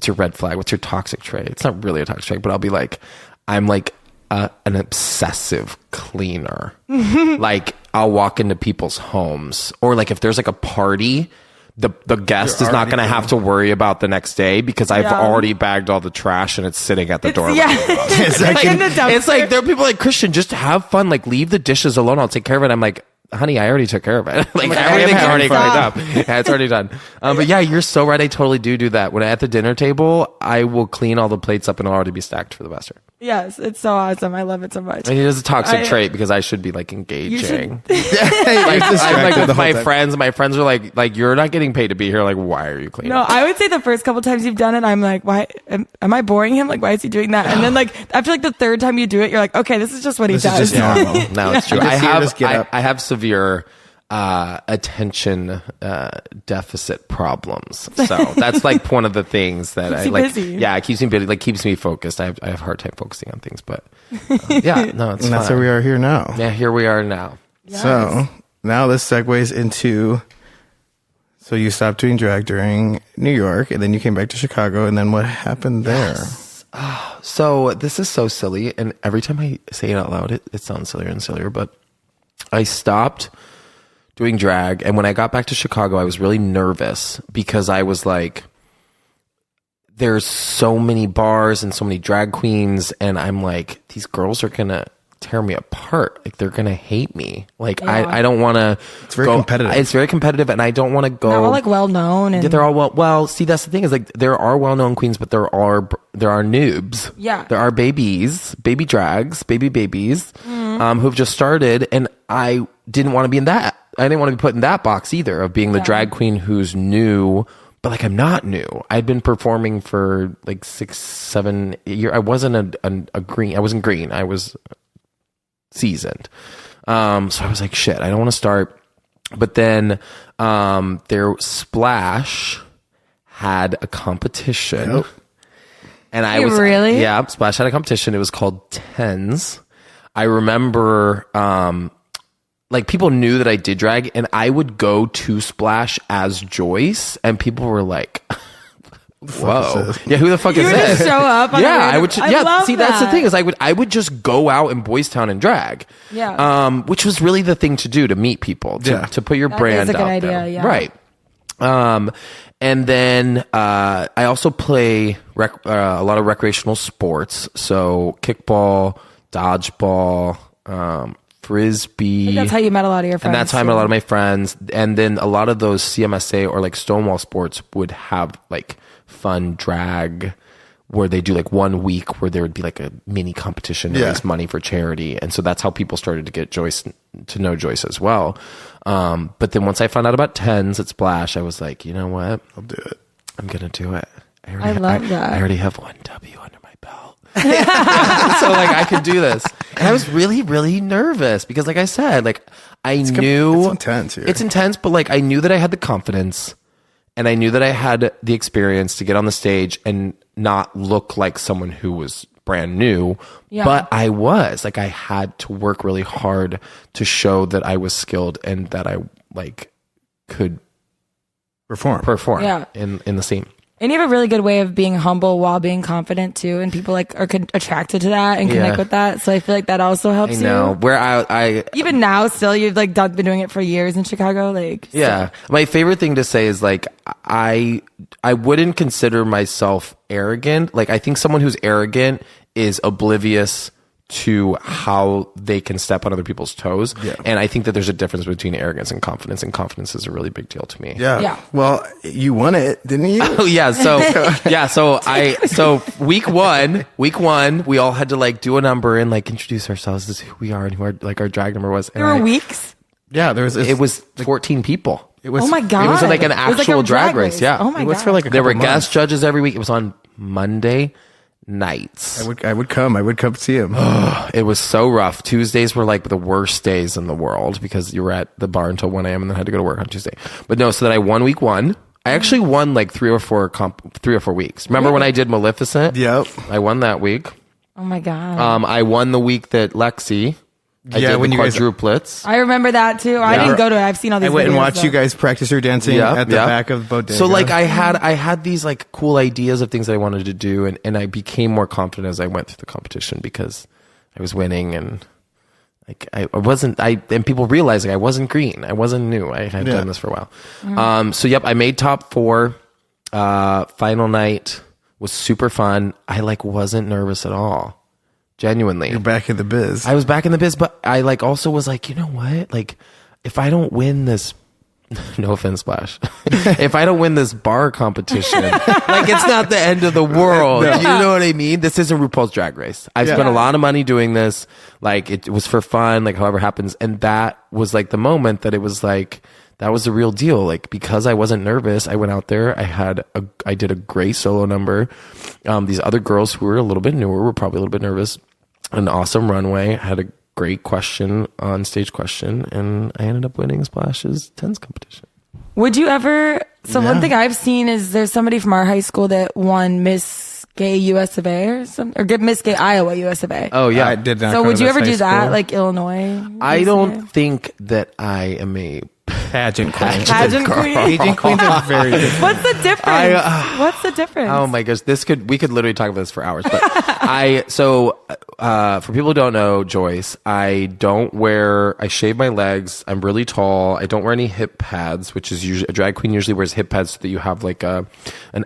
red flag? What's your toxic trait? It's not really a toxic trait, but I'll be like, I'm like an obsessive cleaner. Like I'll walk into people's homes, or like if there's like a party, the guest is not going to have to worry about the next day because I've already bagged all the trash and it's sitting at the door. It's like there are people like, Christian, just have fun. Like leave the dishes alone. I'll take care of it. I'm like, honey, I already took care of it. Like everything's already cleaned up. Yeah, it's already done. But yeah, you're so right. I totally do that. When at the dinner table, I will clean all the plates up and it'll already be stacked for the master. Yes, it's so awesome. I love it so much. And it is a toxic trait because I should be like engaging. I'm like with my friends. My friends are like, you're not getting paid to be here. Like, why are you cleaning? No, I would say the first couple times you've done it, I'm like, why am I boring him? Like, why is he doing that? And then like after like the third time you do it, you're like, okay, this is just what he does. Just normal. No, it's true. I have severe attention deficit problems. So that's like one of the things that I like. Busy. Yeah, it keeps me busy, like keeps me focused. I have a hard time focusing on things, but yeah, no, it's And that's fine. where we are here now. Yeah, here we are now. So now this segues into. So you stopped doing drag during New York, and then you came back to Chicago, and then what happened there? So this is so silly, and every time I say it out loud, it sounds sillier and sillier, but I stopped doing drag, and when I got back to Chicago, I was really nervous because I was like, there's so many bars and so many drag queens, and I'm like, these girls are gonna tear me apart. Like, they're gonna hate me. Like, I don't want to. It's very competitive. It's very competitive, and I don't want to go. They're all like well known, and Yeah, they're all well. See, that's the thing is like there are well known queens, but there are noobs. Yeah. there are babies, baby drags, babies, who've just started, and I didn't want to be in that. I didn't want to be put in that box either of being the drag queen who's new. But like, I'm not new. I'd been performing for like 6-7 years. I wasn't a green. I wasn't green. I was seasoned. So I was like, shit, I don't want to start. But then their Splash had a competition. Yep. And I Wait, was really? Yeah, Splash had a competition. It was called Tens. I remember like people knew that I did drag, and I would go to Splash as Joyce, and people were like, whoa. Yeah, who the fuck you is would this? just show up. On Yeah, a random, I would. love See, that's the that. thing is, I would just go out in Boys Town and drag. Yeah. Which was really the thing to do to meet people, to put your That brand is a good out idea, there. yeah. Right. And then I also play a lot of recreational sports, so kickball, dodgeball, frisbee. That's how you met a lot of your friends. And that's how I met a lot of my friends. And then a lot of those CMSA or like Stonewall sports would have like fun drag where they do like 1 week where there would be like a mini competition to raise money for charity. And so that's how people started to get Joyce, to know Joyce as well. But then once I found out about Tens at Splash, I was like, you know what? I'll do it. I'm going to do it. I love that. I already have 1 W under my belt. So like I could do this. And I was really, really nervous because like I said, like I knew it's intense here. It's intense, but like I knew that I had the confidence and I knew that I had the experience to get on the stage and not look like someone who was brand new. Yeah. But I was like, I had to work really hard to show that I was skilled and that I like could perform Yeah. in the scene. And you have a really good way of being humble while being confident too, and people like are attracted to that and connect with that. So I feel like that also helps I know. you. Where I Even now, still you've like been doing it for years in Chicago. Like yeah. My favorite thing to say is like I wouldn't consider myself arrogant. Like I think someone who's arrogant is oblivious to how they can step on other people's toes. Yeah. And I think that there's a difference between arrogance and confidence is a really big deal to me. Yeah. Well, you won it, didn't you? Oh yeah, so week one, we all had to like do a number and like introduce ourselves as who we are and who our like our drag number was. there were weeks. Yeah, there was. It was 14 people. It was. Oh my god! It was like an It was like actual a drag race. Yeah. Oh my It was god! for like a There were couple months. guest judges every week. It was on Monday nights. I would come see him. It was so rough. Tuesdays were like the worst days in the world because you were at the bar until 1 a.m. and then had to go to work on Tuesday. But no, so that I won week 1. I actually won like 3 or 4 weeks. Remember when I did Maleficent? Yep. I won that week. Oh my god! I won the week that Lexi. I Yeah, did when the you guys- quadruplets. I remember that too. I didn't go to it. I've seen all these. I went and videos, watched though. you guys practice your dancing at the back of the bodega. So like I had these like cool ideas of things that I wanted to do, and I became more confident as I went through the competition because I was winning and like I wasn't and people realized like I wasn't green. I wasn't new. I had done this for a while. So yep, I made top 4. Final night was super fun. I like wasn't nervous at all. Genuinely. You're back in the biz. I was back in the biz, but I like also was like, you know what? Like, if I don't win this, no offense, Splash. If I don't win this bar competition, like it's not the end of the world. You know what I mean? This isn't RuPaul's Drag Race. I spent a lot of money doing this. Like it was for fun, like however happens. And that was like the moment that it was like, that was the real deal. Like, because I wasn't nervous, I went out there. I did a great solo number. These other girls who were a little bit newer were probably a little bit nervous. An awesome runway. Had a great question on stage question, and I ended up winning Splash's tens competition. Would you ever? So one thing I've seen is there's somebody from our high school that won Miss Gay US of A or something, or Miss Gay Iowa US of A. Oh yeah, I did not. So go would to you this ever high do that, school. like Illinois? I don't think that I am a pageant queen. Pageant queen. Pageant queens are very different. What's the difference? What's the difference? Oh my gosh, we could literally talk about this for hours. But for people who don't know, Joyce, I shave my legs. I'm really tall. I don't wear any hip pads, which is usually a drag queen usually wears hip pads so that you have like an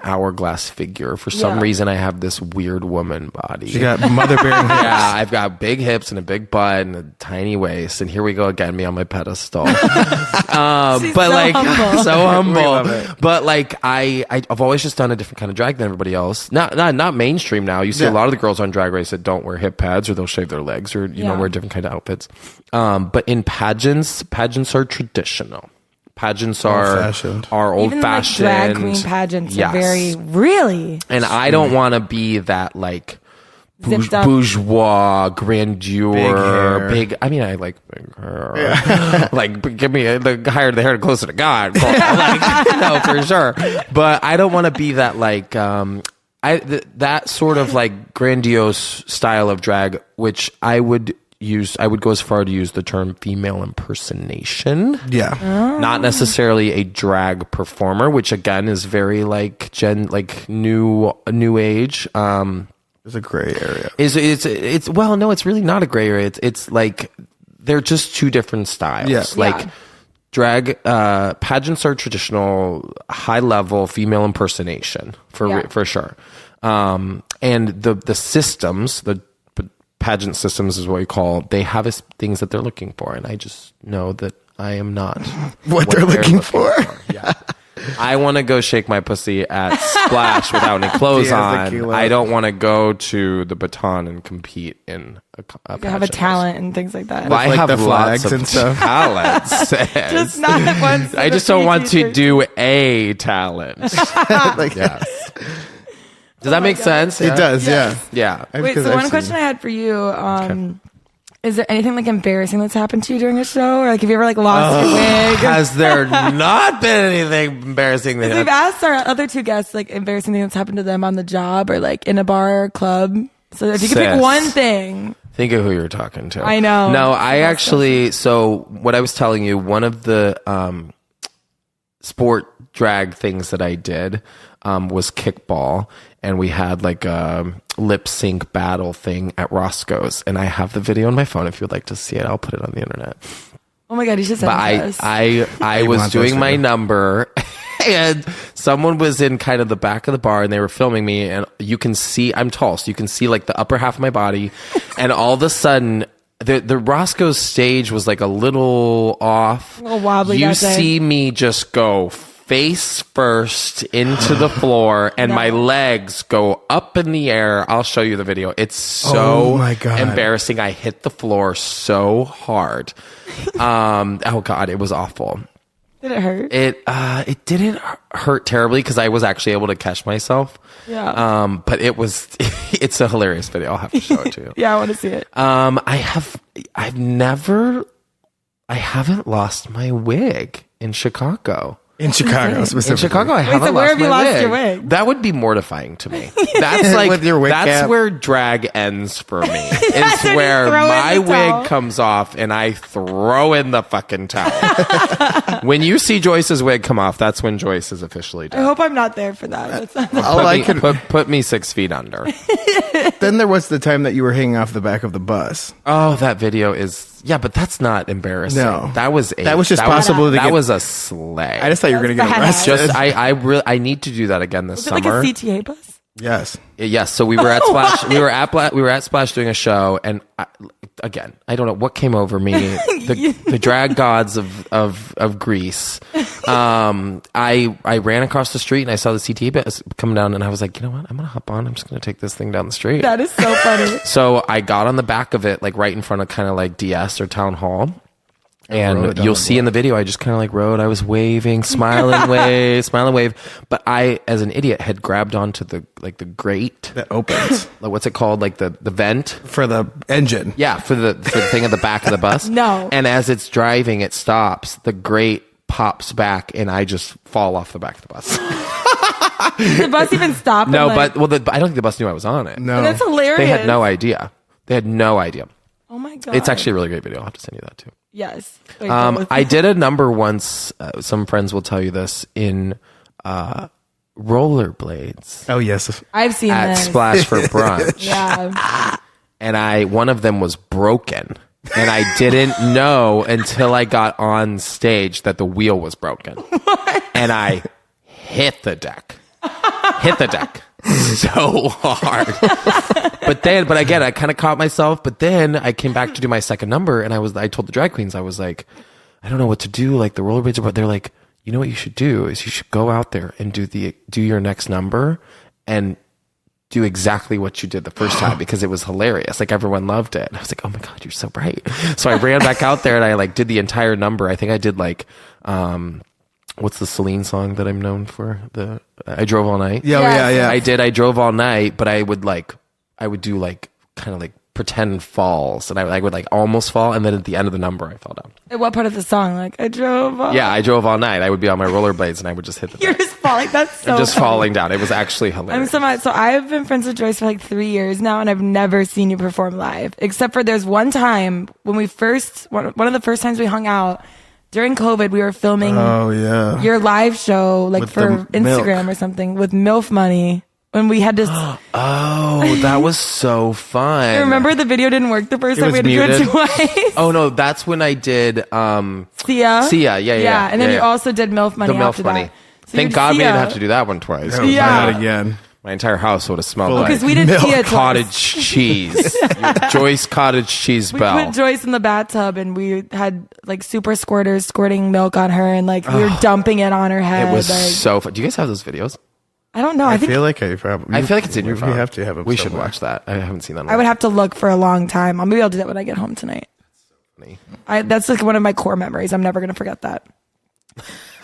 hourglass figure. For some reason, I have this weird woman body. You got mother bearing. Yeah, I've got big hips and a big butt and a tiny waist. And here we go again, me on my pedestal. She's but so like humble. so humble. We love it. But like I've always just done a different kind of drag than everybody else. Not mainstream now. You see a lot of the girls on Drag Race that don't wear hip pads or they'll shave their legs or you know wear different kind of outfits. But in pageants are traditional. Pageants are Old-fashioned. old Even fashioned. like drag queen pageants are Yes. really. And I don't want to be that like Zipped up. bourgeois grandeur Big hair. I mean I like big hair. Like give me the higher the hair the closer to God. Like, no, for sure. But I don't want to be that like that sort of like grandiose style of drag, which I would go as far to use the term female impersonation. Yeah. Not necessarily a drag performer, which again is very like new age. There's a gray area. It's well, no, it's really not a gray area. It's like they're just two different styles. Yeah. Like drag pageants are traditional, high level female impersonation for sure. And the systems, the pageant systems is what we call. They have things that they're looking for, and I just know that I am not What they're looking for. Yeah. I want to go shake my pussy at Splash without any clothes on. Tequila. I don't want to go to the Baton and compete in a You have a pageant. talent and things like that. Well, I Like have the lots flags of and stuff. talents. Just not once. I just don't want to do a talent. Like, Yes. Does that make sense? It does, yeah. Yeah. Wait, so one question I had for you, is there anything like embarrassing that's happened to you during a show? Or like have you ever like lost your wig? Has there not been anything embarrassing that We've asked our other two guests like embarrassing thing that's happened to them on the job or like in a bar or club. So if you could pick Sis. one thing. Think of who you're talking to. I know. No, I actually, so what I was telling you, one of the sport drag things that I did was kickball. And we had like a lip sync battle thing at Roscoe's. And I have the video on my phone. If you'd like to see it, I'll put it on the internet. Oh my God, you should send But it to us. I was want doing those my videos. number and someone was in kind of the back of the bar and they were filming me and you can see, I'm tall, so you can see like the upper half of my body. And all of a sudden, the Roscoe's stage was like a little off. A little wobbly You that day. see me just go face first into the floor and my legs go up in the air. I'll show you the video. It's so Oh my God. embarrassing. I hit the floor so hard. Oh God, it was awful. Did it hurt? It didn't hurt terribly because I was actually able to catch myself. Yeah. But it's a hilarious video. I'll have to show it to you. Yeah, I want to see it. I haven't lost my wig in Chicago. In Chicago, specifically. In Chicago, I haven't so where lost have you my lost wig. your wig? That would be mortifying to me. That's like With your wig that's cap. where drag ends for me. It's That's when you where throw in my the towel. wig comes off and I throw in the fucking towel. When you see Joyce's wig come off, that's when Joyce is officially I done. hope I'm not there for that. That's not All I could, Put me 6 feet under. then there was the time that you were hanging off the back of the bus. Oh, that video is but that's not embarrassing. No. that was just possible to That get- was a slay. I just thought you were going to get That's arrested. Just I need to do that again this Is it like summer. a CTA bus? Yes. Yes, so we were at Splash. We were at Splash doing a show, and again, I don't know what came over me. The drag gods of Greece. I ran across the street and I saw the CT bus come down, and I was like, you know what? I'm gonna hop on. I'm just gonna take this thing down the street. That is so funny. So I got on the back of it, like right in front of kind of like DS or Town Hall. And you'll see in the video, I just kind of like rode. I was waving, smiling, wave. But I, as an idiot, had grabbed onto the grate that opens. Like, what's it called? Like the vent For the engine. Yeah, for the thing at the back of the bus. No. And as it's driving, it stops. The grate pops back, and I just fall off the back of the bus. Did the bus even stop? No, I don't think the bus knew I was on it. No. That's hilarious. They had no idea. Oh my God. It's actually a really great video. I'll have to send you that too. Yes. Wait, I did a number once. Some friends will tell you this in rollerblades Oh, yes. I've seen at this. Splash for brunch. Yeah. And one of them was broken. And I didn't know until I got on stage that the wheel was broken. And I hit the deck so hard. But again, I kind of caught myself. But then I came back to do my second number, and I told the drag queens, I was like, I don't know what to do. Like the rollerblades, but they're like, you know what you should do is you should go out there and do your next number and do exactly what you did the first time, because it was hilarious. Like everyone loved it. And I was like, oh my God, you're so bright. So I ran back out there and I like did the entire number. I think I did like, what's the Celine song that I'm known for? I Drove All Night. Yeah. I drove all night, but I would do like kind of like pretend falls, and I would like almost fall, and then at the end of the number I fell down. At what part of the song? Like I drove all night. I would be on my rollerblades and I would just hit the You're deck. just falling. That's so I'm just funny. falling down. It was actually hilarious. So I've been friends with Joyce for like 3 years now, and I've never seen you perform live, except for there's one time when one of the first times we hung out during COVID. We were filming your live show like With for the Instagram milk. or something with MILF Money. When we had to, Oh, that was so fun. remember the video didn't work the first time. We was had to do it muted. twice. Oh no, that's when I did Sia, yeah. and then you yeah. also did MILF Money. the MILF after money. That. So Thank you did God we Sia. didn't have to do that one twice. Yeah. Not again. My entire house would have smelled Full of like because we did milk. Sia twice. cottage cheese. Your Joyce cottage cheese We Belle. put Joyce in the bathtub, and we had like super squirters squirting milk on her, and like we were dumping it on her head. It was like, so fun. Do you guys have those videos? I don't know. I I think feel like I probably. I feel like it's in your phone. We have to have it. We should somewhere. watch that. I haven't seen that. In a I would while. have to look for a long time. Maybe I'll do that when I get home tonight. Funny. That's like one of my core memories. I'm never gonna forget that.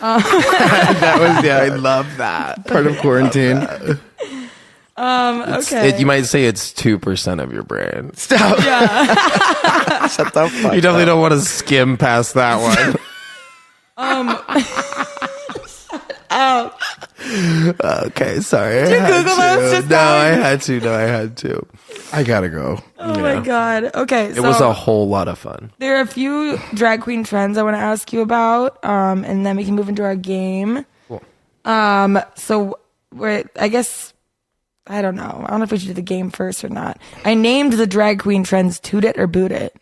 That was I love that. part of quarantine. Okay. You might say it's 2% of your brain. Stop. Shut the fuck You definitely don't want to skim past that one. Okay, sorry. Did you Google those just No, now? I had to. I gotta go. Oh my god. Okay. It was a whole lot of fun. There are a few drag queen trends I want to ask you about, and then we can move into our game. Cool. So I guess I don't know. I don't know if we should do the game first or not. I named the drag queen trends "Toot It" or "Boot It."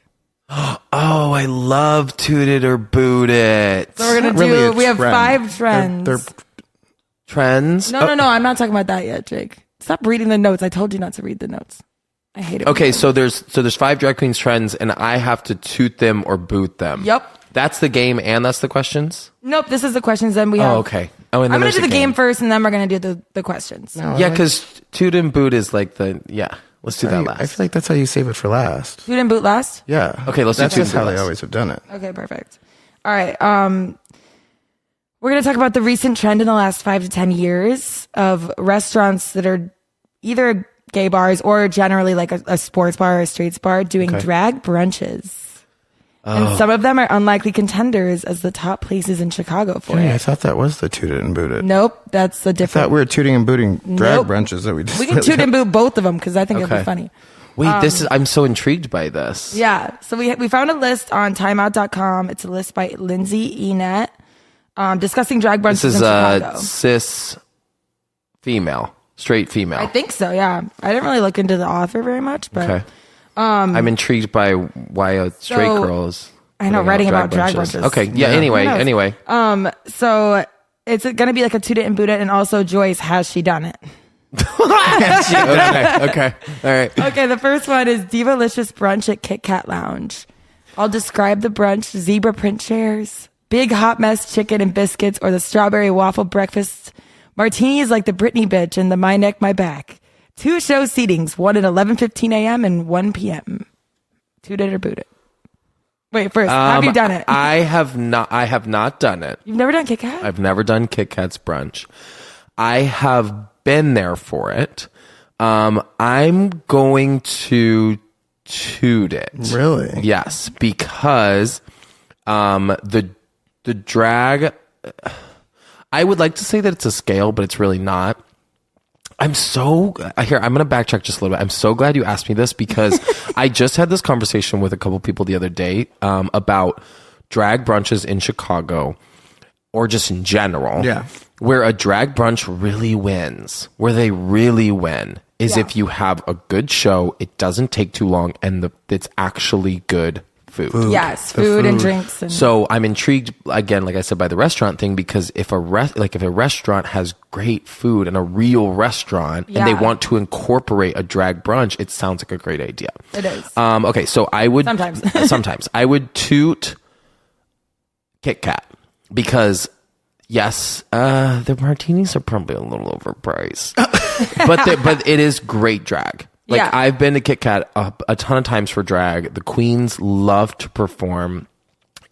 Oh, I love Toot It or Boot It. So we're gonna Really a do. We have trend. 5 trends. They're Trends. No. I'm not talking about that yet, Jake. Stop reading the notes. I told you not to read the notes. I hate it. Okay, so there's 5 drag queens trends, and I have to toot them or boot them. Yep. That's the game, and that's the questions. Nope. This is the questions. Then we have. Oh, okay. Oh, and then I'm gonna there's do the a game first, and then we're gonna do the questions. Yeah, because toot and boot is like Let's do that last. I feel like that's how you save it for last. Toot and boot last. Yeah. Okay, let's do That's two just how they last. always have done it. Okay, perfect. All right. We're going to talk about the recent trend in the last 5 to 10 years of restaurants that are either gay bars or generally like a sports bar or a streets bar doing drag brunches. And some of them are unlikely contenders as the top places in Chicago for Hey, I it. thought that was the toot it and boot it. Nope, that's the I thought different. we were tooting and booting drag Nope. brunches that we just We can toot and boot both of them because I think it'd Okay. be funny. Wait, I'm so intrigued by this. Yeah. So we found a list on timeout.com. It's a list by Lindsay Enet discussing drag brunches This is in Chicago. cis female, straight female. I think so, yeah. I didn't really look into the author very much, but Okay. I'm intrigued by why a straight So, girl is. I know, putting out writing about drag brunches. Okay. Yeah. Yeah. Anyway. Who knows? Anyway. So it's going to be like a toot it and boot it, and also Joyce, has she done it? Okay. All right. Okay, the first one is Divalicious Brunch at Kit Kat Lounge. I'll describe the brunch: zebra print chairs, big hot mess chicken and biscuits, or the strawberry waffle breakfast. Martinis like the Britney bitch and the My Neck, My Back. 2 show seatings, one at 11:15 a.m. and 1 p.m. Toot it or boot it. Wait, first, have you done it? I have not done it. You've never done Kit Kat? I've never done Kit Kat's brunch. I have been there for it. I'm going to toot it. Really? Yes, because the drag. I would like to say that it's a scale, but it's really not. I'm going to backtrack just a little bit. I'm so glad you asked me this because I just had this conversation with a couple people the other day about drag brunches in Chicago or just in general. Yeah. Where a drag brunch really wins, where they really win is if you have a good show, it doesn't take too long, and it's actually good food. Yes, food and drinks. So I'm intrigued again, like I said, by the restaurant thing, because if a restaurant has great food and a real restaurant, and they want to incorporate a drag brunch, it sounds like a great idea. It is. Okay, so I would Sometimes I would toot Kit Kat because yes, the martinis are probably a little overpriced, but it is great drag. Like I've been to Kit Kat a ton of times for drag. The queens love to perform,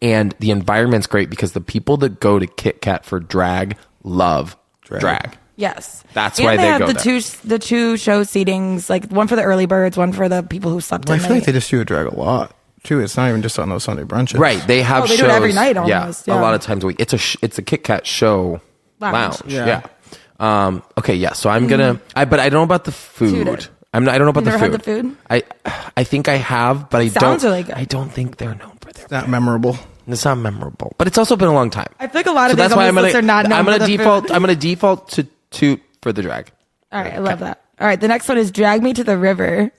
and the environment's great because the people that go to Kit Kat for drag love drag. Yes, that's why they have go the there. the two show seatings, like one for the early birds, one for the people who slept. Well, in I feel like they just do a drag a lot too. It's not even just on those Sunday brunches, Right? They have they shows do it every night almost. a lot of times a week. It's a Kit Kat show lounge. Yeah. Okay. Yeah. So I'm gonna. But I don't know about the food. I don't know about You the never food. had the food? I think I have, but I Sounds don't. really good. I don't think they're known for their. It's not memorable. It's not memorable, but it's also been a long time. I feel like a lot of So these that's why on this list are not known I'm for gonna the default. food. I'm gonna default to toot for the drag. All right, I love that. All right, the next one is Drag Me to the River.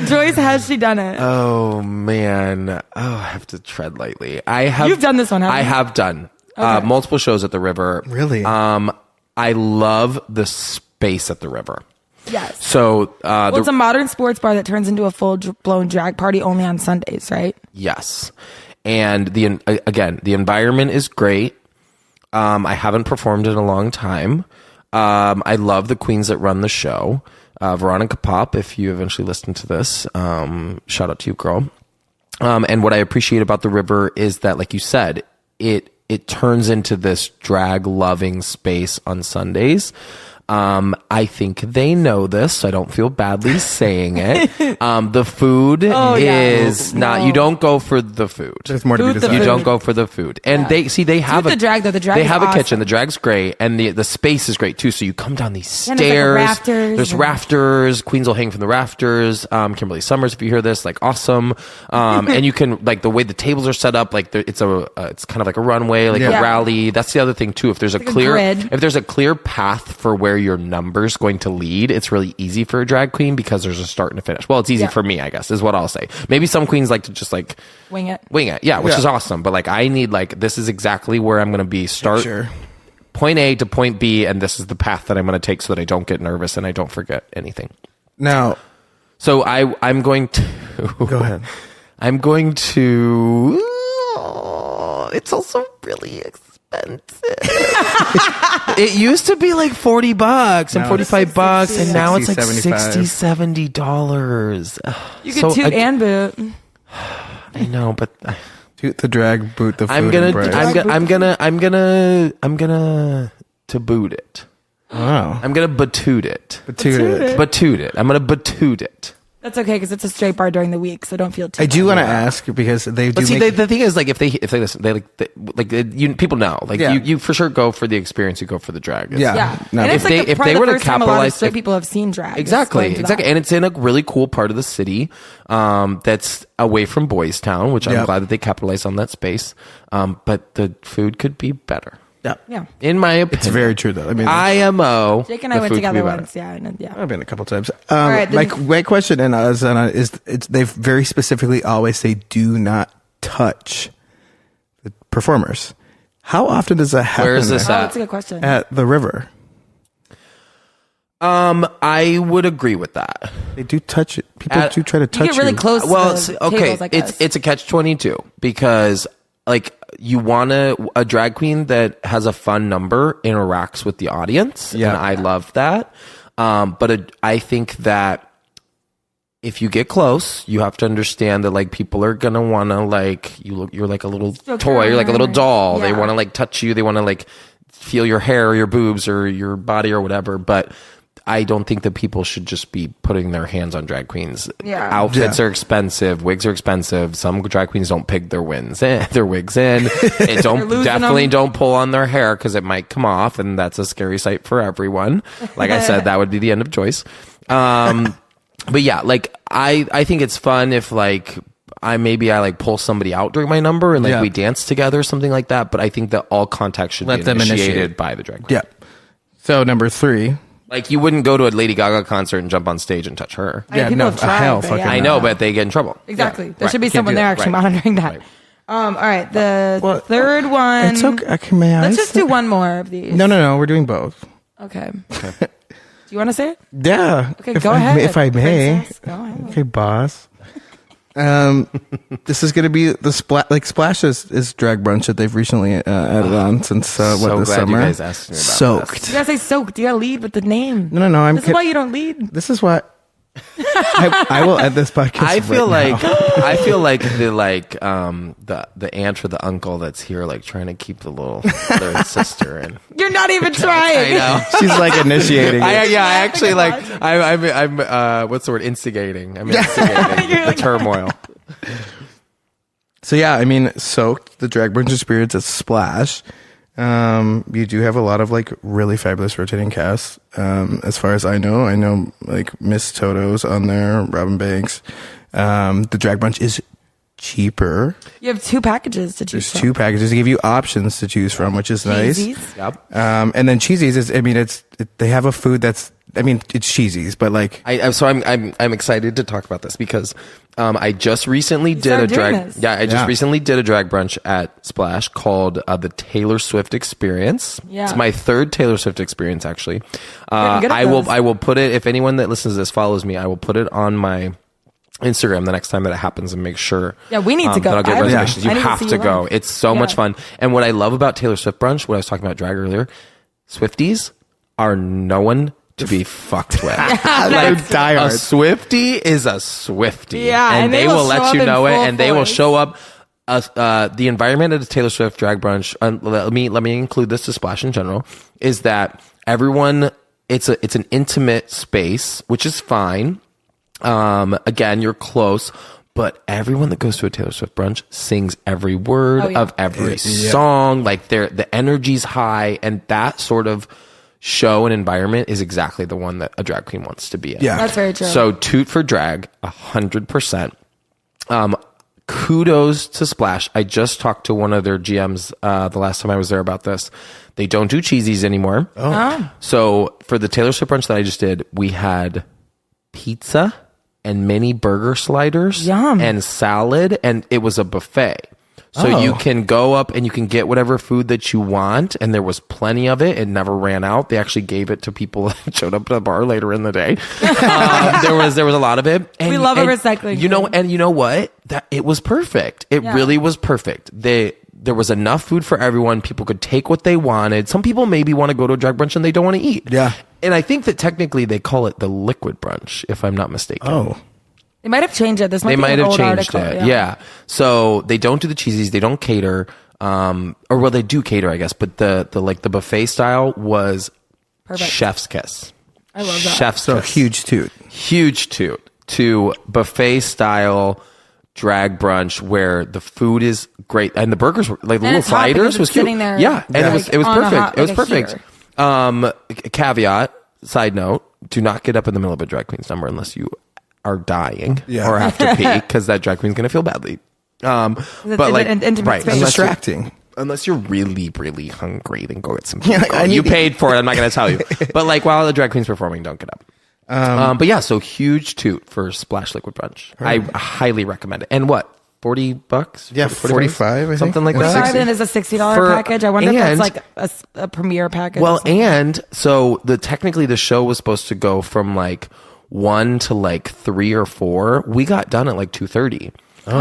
Joyce, has she done it? Oh man. Oh, I have to tread lightly. I have. You've done this one, haven't I you? have done multiple shows at the river. Really? I love the space at the river. Yes. So It's a modern sports bar that turns into a full-blown drag party only on Sundays, right? yes, and the environment is great. I haven't performed in a long time. I love the queens that run the show. Veronica Pop, if you eventually listen to this, shout out to you, girl. And what I appreciate about the river is that, like you said, it turns into this drag loving space on Sundays. I think they know this, so I don't feel badly saying it. The food is not. You don't go for the food. There's more to be Food, the desired. You food. don't go for the food, and they have with the drag, though. The drag They is have a awesome. kitchen. The drag's great, and the space is great too. So you come down these And there's, like, stairs. rafters There's and- rafters. Queens will hang from the rafters. Kimberly Summers, if you hear this, like awesome. And you can like the way the tables are set up. Like it's kind of like a runway, like a Yeah. rally. That's the other thing too. If there's like a grid. if there's a clear path for where your numbers going to lead, it's really easy for a drag queen because there's a start and a finish. Well, it's easy for me, I guess, is what I'll say. Maybe some queens like to just like Wing it. yeah, which Yeah. is awesome. But like I need like this is exactly where I'm going to be. Start Sure. point A to point B, and this is the path that I'm going to take so that I don't get nervous and I don't forget anything. Now, So I'm going to go ahead. I'm going to. It's also really expensive. It used to be like $40 and Now it's $45, and now it's like 60, $60, $70. You could toot and boot. I know, but Toot the drag, boot the food. I'm gonna and bread. I'm gonna to boot it. Wow. I'm gonna batoot it. Toot it. Batoot it. I'm gonna batoot it. That's okay because it's a straight bar during the week, so don't feel too I do bad. want to ask because they do. But see, make, the thing is, like, if they listen, people know, like, Yeah. you for sure go for the experience, you go for the drag. It's- Yeah. Yeah, No. and If it's like they probably were the to first time a lot of capitalize- straight if- people have seen drag. Exactly, It's going to exactly, that. and it's in a really cool part of the city that's away from Boys Town, which I'm Yep. glad that they capitalized on that space. But the food could be better, Yeah, in my opinion. it's very true though. I mean, IMO. Jake and I the went food could be together better. once. Yeah, and yeah. I've been a couple times. right, My question is they very specifically always say do not touch the performers. How often does that happen? Where is this Oh, at? that's a good question. At the river? I would agree with that. They do touch it. People do try to touch you get really close. To Well, the okay, tables, I guess. it's a catch-22 because like you want a drag queen that has a fun number interacts with the audience, Yeah. and I love that. But I think that if you get close, you have to understand that like people are gonna want to like you're like a little toy, you're like a little doll. They want to like touch you. They want to like feel your hair or your boobs or your body or whatever. But I don't think that people should just be putting their hands on drag queens. Outfits are expensive. Wigs are expensive. Some drag queens don't pig their wigs in. And don't pull on their hair because it might come off, and that's a scary sight for everyone. Like I said, that would be the end of Joyce. But yeah, like I think it's fun if like I like pull somebody out during my number and like we dance together or something like that. But I think that all contact should be initiated by the drag queen. Yeah. So number 3. Like you wouldn't go to a Lady Gaga concert and jump on stage and touch her. I know, I know, but they get in trouble. Exactly. There should be someone there actually monitoring that. All right. The third one. It's okay. May I? Let's just do one more of these. No. We're doing both. Okay. Do you want to say it? Yeah. Okay, go ahead. If I may. Princess, go ahead. Okay, boss. This is going to be the Splash is drag brunch that they've recently added on since this glad summer. You guys asked me about Soaked. this. You gotta say soaked. You gotta lead with the name. No. This is why you don't lead. This is what I will end this podcast. I feel right like now. I feel like the aunt or the uncle that's here like trying to keep their sister in. You're not even trying. I know. She's like initiating. I actually like I'm what's the word, instigating. I'm instigating the turmoil. So yeah, I mean, Soaked, the drag brunch experience at Splash. You do have a lot of like really fabulous rotating casts. As far as I know like Miss Toto's on there, Robin Banks. The drag brunch is cheaper. You have 2 packages to choose There's 2 packages. They give you options to choose from, which is nice. Yep. And then Cheesies is, I mean, they have a food that's, I mean, it's Cheesies, but like, I'm excited to talk about this because I just recently did a drag. Recently did a drag brunch at Splash called the Taylor Swift Experience. Yeah. It's my 3rd Taylor Swift experience actually. Good I will put it, if anyone that listens to this follows me, I will put it on my Instagram the next time that it happens and make sure. Yeah, we need to go. That I'll get reservations. You have to go. Live. It's so much fun. And what I love about Taylor Swift brunch, what I was talking about drag earlier, Swifties are no one to be fucked with. Like, diehard. a Swiftie is a Swiftie. Yeah, and they will let you know it, and they will voice. show up. The environment at a Taylor Swift drag brunch, let me include this to Splash in general, is that everyone, it's an intimate space, which is fine. Again, you're close, but everyone that goes to a Taylor Swift brunch sings every word of every song. Like the energy's high, and that sort of show and environment is exactly the one that a drag queen wants to be in. Yeah, that's very true. So toot for drag, 100%. Kudos to Splash. I just talked to one of their GMs the last time I was there about this. They don't do cheesies anymore. So for the Taylor Swift brunch that I just did, we had pizza and mini burger sliders and salad, and it was a buffet. So you can go up and you can get whatever food that you want, and there was plenty of it. It never ran out. They actually gave it to people that showed up at the bar later in the day. There was a lot of it. And, we love a recycling. You know, and you know what? That it was perfect. It really was perfect. There was enough food for everyone. People could take what they wanted. Some people maybe want to go to a drag brunch and they don't want to eat. Yeah. And I think that technically they call it the liquid brunch, if I'm not mistaken. oh, They might have changed it. They might have changed it. Yeah. So they don't do the cheesies. They don't cater. Or well, they do cater, I guess. But the buffet style was Perfect. chef's kiss. I love that. Chef's so kiss. huge toot. To buffet style drag brunch where the food is great and the burgers were like the little it's hot because sliders it's was cute. sitting there, yeah, and like, it was on a perfect. hot- It was like a perfect. heater. Caveat, side note, do not get up in the middle of a drag queen's number unless you are dying or have to pee, because that drag queen's gonna feel badly. But like an intimate right, space. It's unless distracting. unless you're really, really hungry, then go get some. Yeah, Kiko. You paid for it. I'm not going to tell you. But like while the drag queen's performing, don't get up. But yeah, so huge toot for Splash Liquid Brunch. I highly recommend it. And what? $40? Yeah, 45, I think. Something like that. 45 and is a $60 package. I wonder if that's like a premiere package. Well, and so technically the show was supposed to go from like 1 to like 3 or 4. We got done at like 2:30.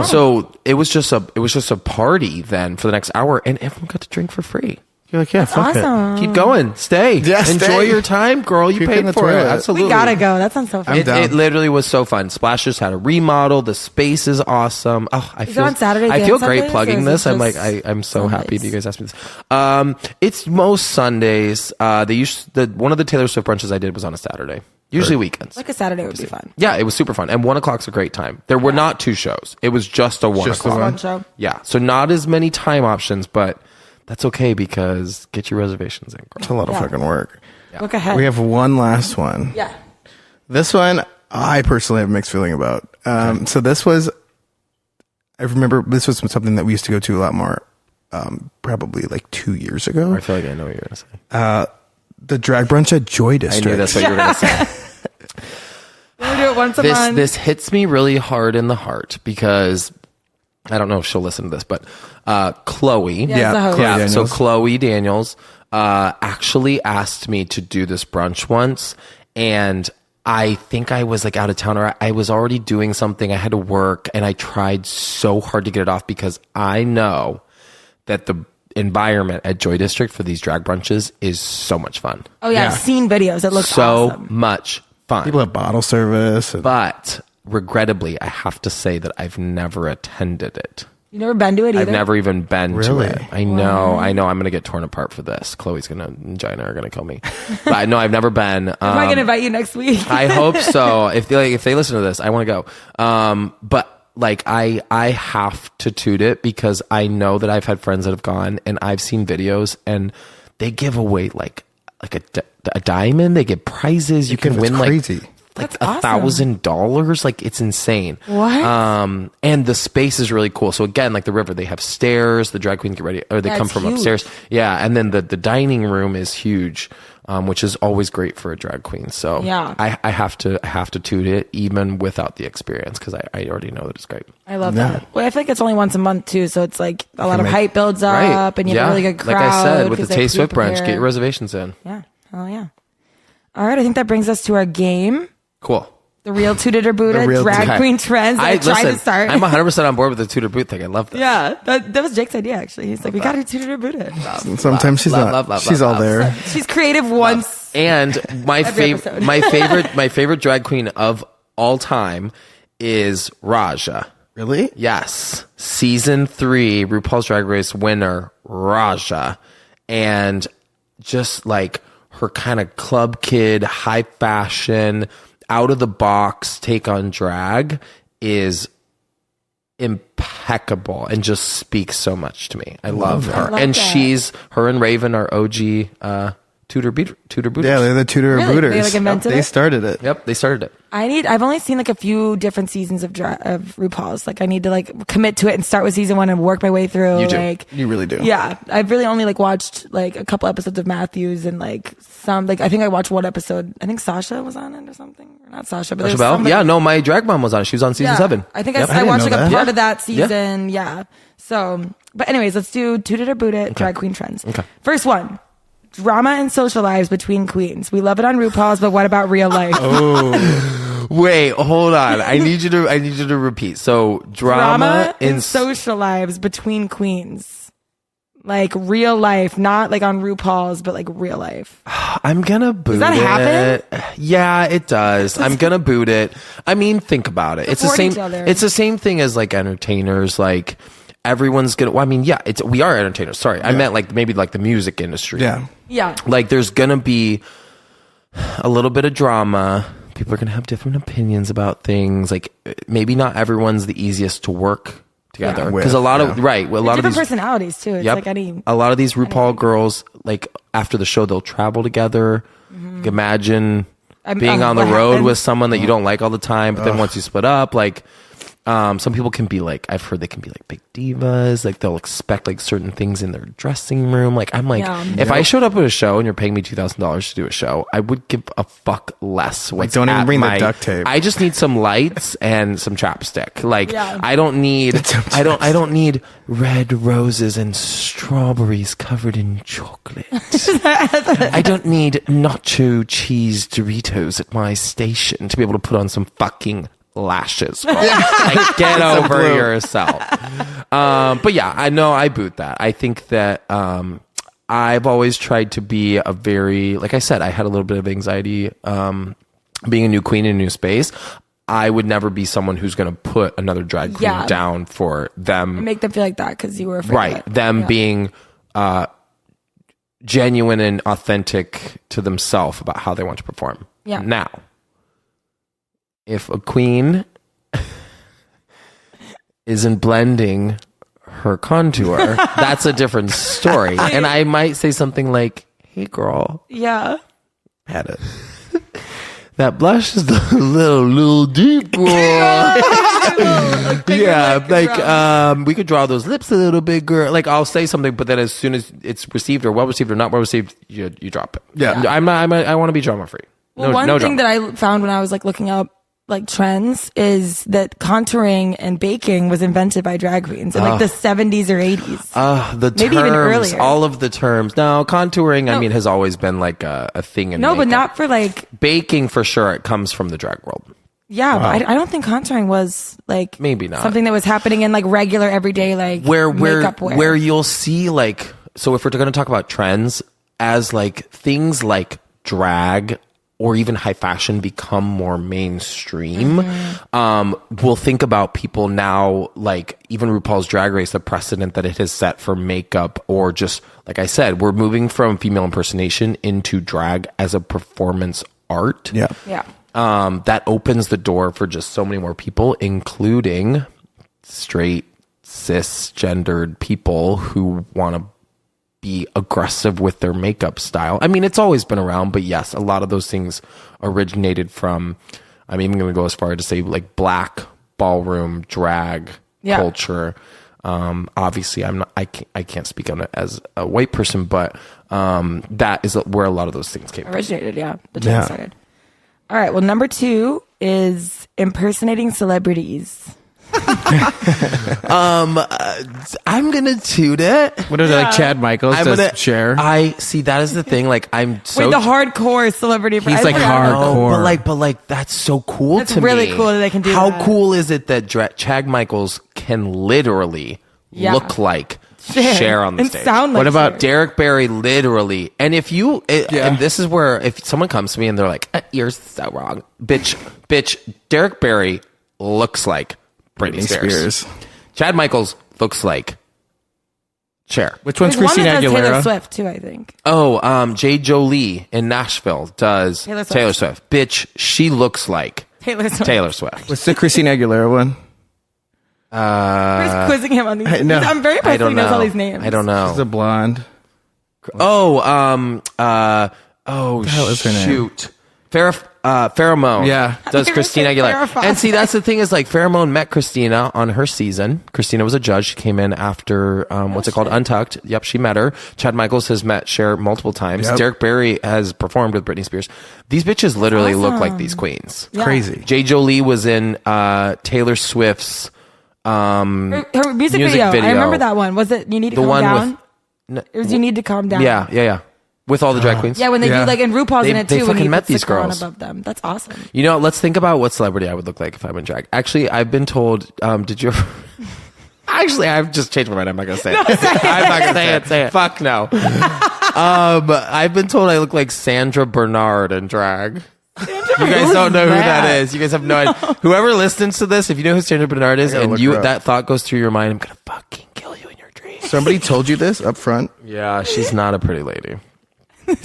So it was just a party then for the next hour, and everyone got to drink for free. You're like, yeah, fuck Awesome. Keep going. Stay. Yeah, Enjoy stay. your time, girl. You Puke in paid the for it. toilet. Absolutely. We gotta go. That sounds so fun. I'm down. It literally was so fun. Splashers had a remodel. The space is awesome. Oh, I it feel on Saturdays I and feel Sundays, great or plugging is it this. I'm like, just I'm so happy Sundays? that you guys asked me this. It's most Sundays. One of the Taylor Swift brunches I did was on a Saturday. Usually weekends. Like a Saturday would be fun. Yeah, it was super fun. And 1 o'clock's a great time. There were not 2 shows. It was just a 1 Just the o'clock. one. One show. Yeah. So not as many time options, but that's okay because get your reservations in, girl. It's a lot of fucking work. Look ahead. We have one last one. Yeah. This one, I personally have a mixed feeling about. So this was, I remember this was something that we used to go to a lot more, probably like 2 years ago. I feel like I know what you're going to say. The drag brunch at Joy I District. knew that's what you were going to say. We do it once a month. This hits me really hard in the heart because I don't know if she'll listen to this, but Chloe, Yeah, the host. Chloe yeah, so Daniels. Chloe Daniels actually asked me to do this brunch once, and I think I was like out of town or I was already doing something. I had to work, and I tried so hard to get it off because I know that the environment at Joy District for these drag brunches is so much fun. Oh yeah, Yeah. I've seen videos. It looks So awesome. much fun. People have bottle service. And But regrettably, I have to say that I've never attended it. You never been to it either? I've never even been Really? to it. I know. I'm going to get torn apart for this. Chloe's and Gina are going to kill me. But I know I've never been. Am I gonna invite you next week? I hope so. If they listen to this, I want to go. But like I have to toot it because I know that I've had friends that have gone and I've seen videos and they give away like a diamond. They give prizes. You can It's win crazy. like That's awesome. $1,000. Like it's insane. What? And the space is really cool. So again, like the river, they have stairs. The drag queens get ready, or they Yeah, come it's from huge. upstairs. Yeah, and then the dining room is huge, which is always great for a drag queen. So Yeah. I have to toot it even without the experience because I already know that it's great. I love Yeah. that. Well, I feel like it's only once a month too, so it's like a lot of make- hype builds up, Right? and you have a really good crowd. Like I said, with the 'cause they Taste Swift brunch, pre-prepare. get your reservations in. Yeah, hell yeah. All right, I think that brings us to our game, Cool. the real Tooted or The Booted real drag Okay. queen trends. I tried to start. I'm 100% on board with the tutor boot thing. I love that. yeah, that was Jake's idea actually. He's like, we got to Tooted or Booted. Sometimes she's love, not. She's all love. there. She's creative once. And my episode. my favorite drag queen of all time is Raja. Really? Yes, season 3 RuPaul's Drag Race winner Raja, and just like her kind of club kid, high fashion, out of the box take on drag is impeccable and just speaks so much to me. I love her, love and that. her and Raven are OG tutor booters. Yeah, they're the Tudor Really? booters. They, like, invented They it? started it. Yep, they started it. I've only seen like a few different seasons of RuPaul's. Like I need to like commit to it and start with season 1 and work my way through. You do. Like You really do. yeah, I've really only like watched like a couple episodes of Matthews and like some like I think I watched one episode. I think Sasha was on it or something, or not Sasha, but Sasha there's Belle? somebody- Yeah, no, my drag mom was on it. She was on season Yeah. 7. I think Yep. I watched like know a that. part Yeah. of that season. Yeah. So, but anyways, let's do Toot It or Boot It, drag queen trends. Okay. First one. Drama and social lives between queens. We love it on RuPaul's, but what about real life? Wait, hold on. I need you to repeat. So drama and social lives between queens. Like real life, not like on RuPaul's, but like real life. I'm gonna boot that it. happen? Yeah, it does. I'm gonna boot it. I mean, think about it. It's the Support same. each other. It's the same thing as like entertainers. Like everyone's gonna. Well, I mean, yeah, we are entertainers. Sorry, I meant like maybe like the music industry. Yeah. Yeah. Like there's gonna be a little bit of drama. People are gonna have different opinions about things. Like maybe not everyone's the easiest to work together Yeah, because with, a lot of yeah. right. Well, a lot of Different these personalities too. It's Yep. like any. a lot of these RuPaul girls, like after the show, they'll travel together. Like, imagine being on the what road happened? with someone that you don't like all the time, but then once you split up, like some people can be like, I've heard they can be like big divas. Like they'll expect like certain things in their dressing room. Like I'm like, Yeah. if I showed up at a show and you're paying me $2,000 to do a show, I would give a fuck less. What's don't even at bring the my- duct tape. I just need some lights and some chapstick. Like Yeah. I don't need I don't need red roses and strawberries covered in chocolate. I don't need nacho cheese Doritos at my station to be able to put on some fucking lashes. Girl. Like, get over blue. yourself. But yeah, I know I boot that. I think that I've always tried to be a very, like I said, I had a little bit of anxiety being a new queen in a new space. I would never be someone who's going to put another drag queen down for them. Make them feel like that because you were afraid. Right. Them being genuine and authentic to themselves about how they want to perform. Yeah. Now, if a queen isn't blending her contour, that's a different story. And I might say something like, hey girl. Yeah. Had it. That blush is a little deep, girl. We could draw those lips a little bit, girl. Like I'll say something, but then as soon as it's received or well received or not well received, you drop it. Yeah. I want to be drama free. Well, one thing that I found when I was like looking up like trends is that contouring and baking was invented by drag queens in like the 70s or 80s. The maybe terms, even earlier. all of the terms. No, contouring, I mean, has always been like a thing in No, makeup. but not for like baking for sure. It comes from the drag world. Yeah, but I don't think contouring was like maybe not something that was happening in like regular everyday like makeup wear. Where you'll see like, so if we're going to talk about trends as like things like drag or even high fashion become more mainstream, we'll think about people now, like even RuPaul's Drag Race, the precedent that it has set for makeup, or just, like I said, we're moving from female impersonation into drag as a performance art. Yeah. Yeah. That opens the door for just so many more people, including straight, cisgendered people who want to be aggressive with their makeup style. I mean, it's always been around, but yes, a lot of those things originated from, I'm even going to go as far as to say like black ballroom drag culture. Obviously I can't speak on it as a white person, but that is where a lot of those things came from. Originated, yeah. The trend started. All right, well, number 2 is impersonating celebrities. I'm gonna toot it. What is it, like Chad Michaels does Cher? I see, that is the thing. Like I'm so Wait, the hardcore celebrity. He's like hardcore. but like that's so cool. That's to really me. cool that they can do How that. cool is it that Chad Michaels can literally look like Cher on the and stage? sound like What about Cher. Derek Barry? Literally, and if you and this is where if someone comes to me and they're like, "You're so wrong, bitch," Derek Barry looks like Britney Spears. Chad Michaels looks like Cher. Which one's There's Christina one that does Taylor Aguilera? Swift too, I think. Oh, J. Jolie in Nashville does Taylor Swift. Bitch, she looks like Taylor Swift. What's the Christina Aguilera one? Who's quizzing him on these? I know. I'm very impressed he knows all these names. I don't know. She's a blonde. Oh, hell is her name? shoot. Pheromone. Yeah. Does Christina Aguilera. Terrifying. And see, that's the thing is like Pheromone met Christina on her season. Christina was a judge. She came in after, what's it called? Untucked. Yep. She met her. Chad Michaels has met Cher multiple times. Yep. Derek Barry has performed with Britney Spears. These bitches literally look like these queens. Yeah. Crazy. J. Jolie was in, Taylor Swift's, Her music video. I remember that one. Was it You Need to Calm Down? It was You Need to Calm Down. Yeah. With all the drag queens. Yeah, when they do like, and RuPaul's in it too. They when fucking he met puts the these crown girls above them. That's awesome. You know, let's think about what celebrity I would look like if I'm in drag. Actually, I've been told, did you ever... Actually, I've just changed my mind. I'm not going to say it. I'm not going to say it. Fuck no. I've been told I look like Sandra Bernard in drag. You guys don't know who that is. You guys have no idea. Whoever listens to this, if you know who Sandra Bernard is, and that thought goes through your mind, I'm going to fucking kill you in your dreams. Somebody told you this up front? Yeah, she's not a pretty lady.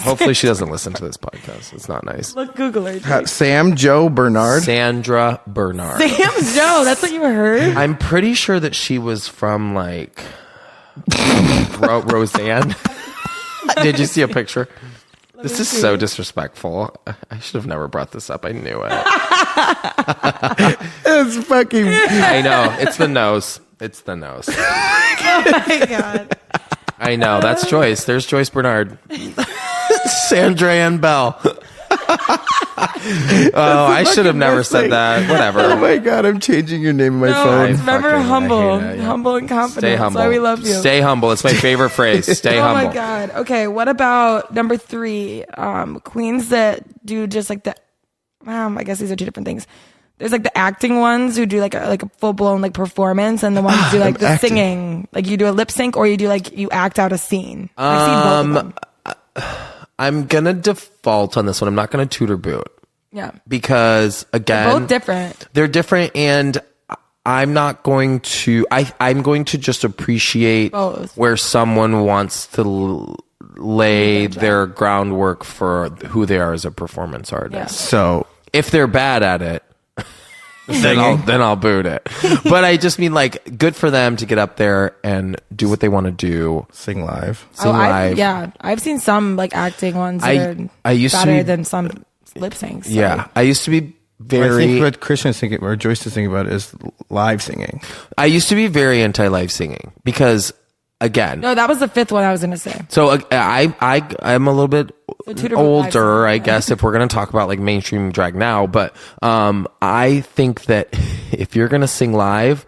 Hopefully she doesn't listen to this podcast. It's not nice. Look, Google her. Sam Joe Bernard? Sandra Bernard. Sam Joe. That's what you heard? I'm pretty sure that she was from like Roseanne. Did you see a picture? This is so disrespectful. I should have never brought this up. I knew it. It's fucking... I know. It's the nose. It's the nose. Oh my God. I know. That's Joyce. There's Joyce Bernard. Sandra Anne Belle. I should have never said that. Whatever. Oh my God, I'm changing your name in my phone. Remember fucking- humble. I hate it, yeah. Humble and confident. Stay humble. That's why we love you. Stay humble. It's my favorite phrase. Stay Oh humble. my God. Okay, what about number 3? Queens that do just like the, I guess these are 2 different things. there's like the acting ones who do like a full blown like performance, and the ones who do like the acting. singing. Like you do a lip sync, or you do like you act out a scene. I've seen both of them. I'm gonna default on this one. I'm not gonna tutor boot. Yeah, Because again, they're both different. They're different, and I'm not going to. I'm going to just appreciate Both. where someone wants to lay their groundwork for who they are as a performance artist. Yeah. So If they're bad at it, then I'll boot it. But I just mean like good for them to get up there and do what they want to do. sing live. Sing live. I've seen some like acting ones that I used to better be- than some lip syncs. So. Yeah, I used to be I very. think what Christian is thinking, or Joyce is thinking about, is live singing. I used to be very anti live singing because, again, No, that was the fifth one I was gonna say. so I'm a little bit So tutor boot live older, singing, I guess, if we're gonna talk about like mainstream drag now. But I think that if you're gonna sing live,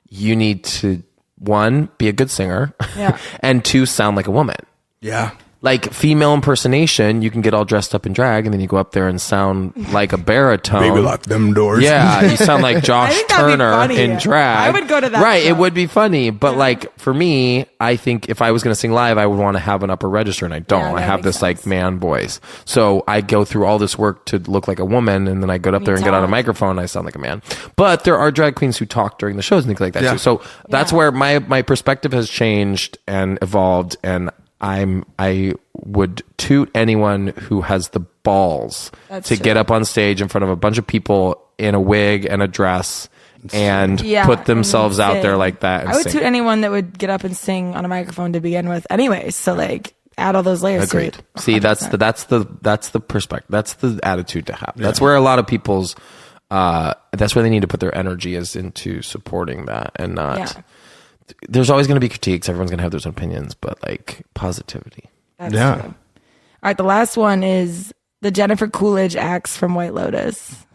you need to, one, be a good singer, Yeah. and two, sound like a woman. Yeah. Like female impersonation, you can get all dressed up in drag, and then you go up there and sound like a baritone. them doors. Yeah, you sound like Josh think that'd be Turner funny. in drag. I would go to that Right, show. it would be funny. But like for me, I think if I was going to sing live, I would want to have an upper register, and I don't. Yeah, I that have makes this sense. like man voice. So I go through all this work to look like a woman, and then I go up there and get on a talk. microphone, and I sound like a man. But there are drag queens who talk during the shows and things like that Yeah. too. So that's Yeah. where my perspective has changed and evolved, and I would toot anyone who has the balls That's to true. get up on stage in front of a bunch of people in a wig and a dress and Yeah, put themselves and out there sing. like that and I would sing. toot anyone that would get up and sing on a microphone to begin with, anyways. So like add all those layers. Agreed. To it. See, that's 100%. that's the perspective. That's the attitude to have. That's where a lot of people's that's where they need to put their energy is into supporting that and not. Yeah. There's always going to be critiques. Everyone's going to have their own opinions, but like positivity. That's Yeah. true. All right, the last one is the Jennifer Coolidge acts from White Lotus.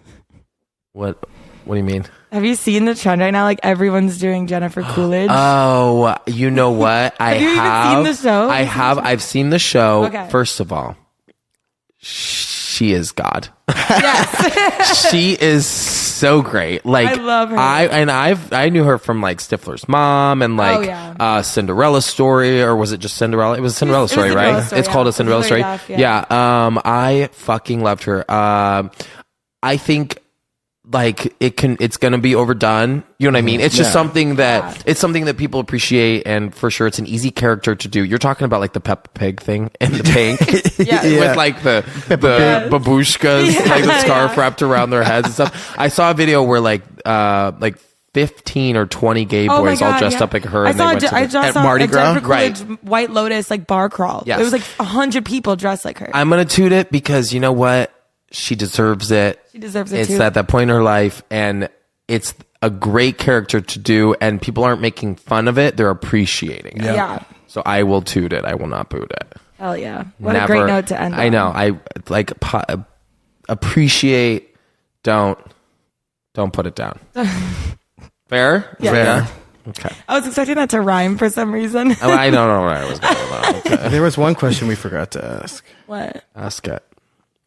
What do you mean? Have you seen the trend right now? Like everyone's doing Jennifer Coolidge. Oh, you know what? Have you even seen the show? I have. I've seen the show. Okay. First of all, she is God. Yes. She is so great. Like I love her. I knew her from like Stifler's Mom and like Oh, yeah. Cinderella Story, or was it just Cinderella? It was a Cinderella It was Story, Cinderella right? Story, It's yeah. called a With Cinderella Hilary Story. Duff, yeah. I fucking loved her. I think like it's gonna be overdone. You know what I mean? It's just something that it's something that people appreciate, and for sure it's an easy character to do. You're talking about like the Peppa Pig thing in the pink Yeah. with like the babushkas, like the scarf wrapped around their heads and stuff. I saw a video where like 15 or 20 gay Oh my boys all God, dressed yeah. up like her, I and saw they a went Je- to I the, just at saw Mardi a Gras. Jennifer Coolidge White Lotus like bar crawl. Yes. It was like 100 people dressed like her. I'm gonna toot it because you know what? She deserves it. She deserves it It's too. at that point in her life, and it's a great character to do, and people aren't making fun of it; they're appreciating it. Yeah. So I will toot it. I will not boot it. Hell yeah. What a great note to end on. I know. I like appreciate. Don't put it down. Fair? Yeah. Fair. Okay. I was expecting that to rhyme for some reason. Oh, I don't know where I was going. Okay. There was one question we forgot to ask. What? Ask it.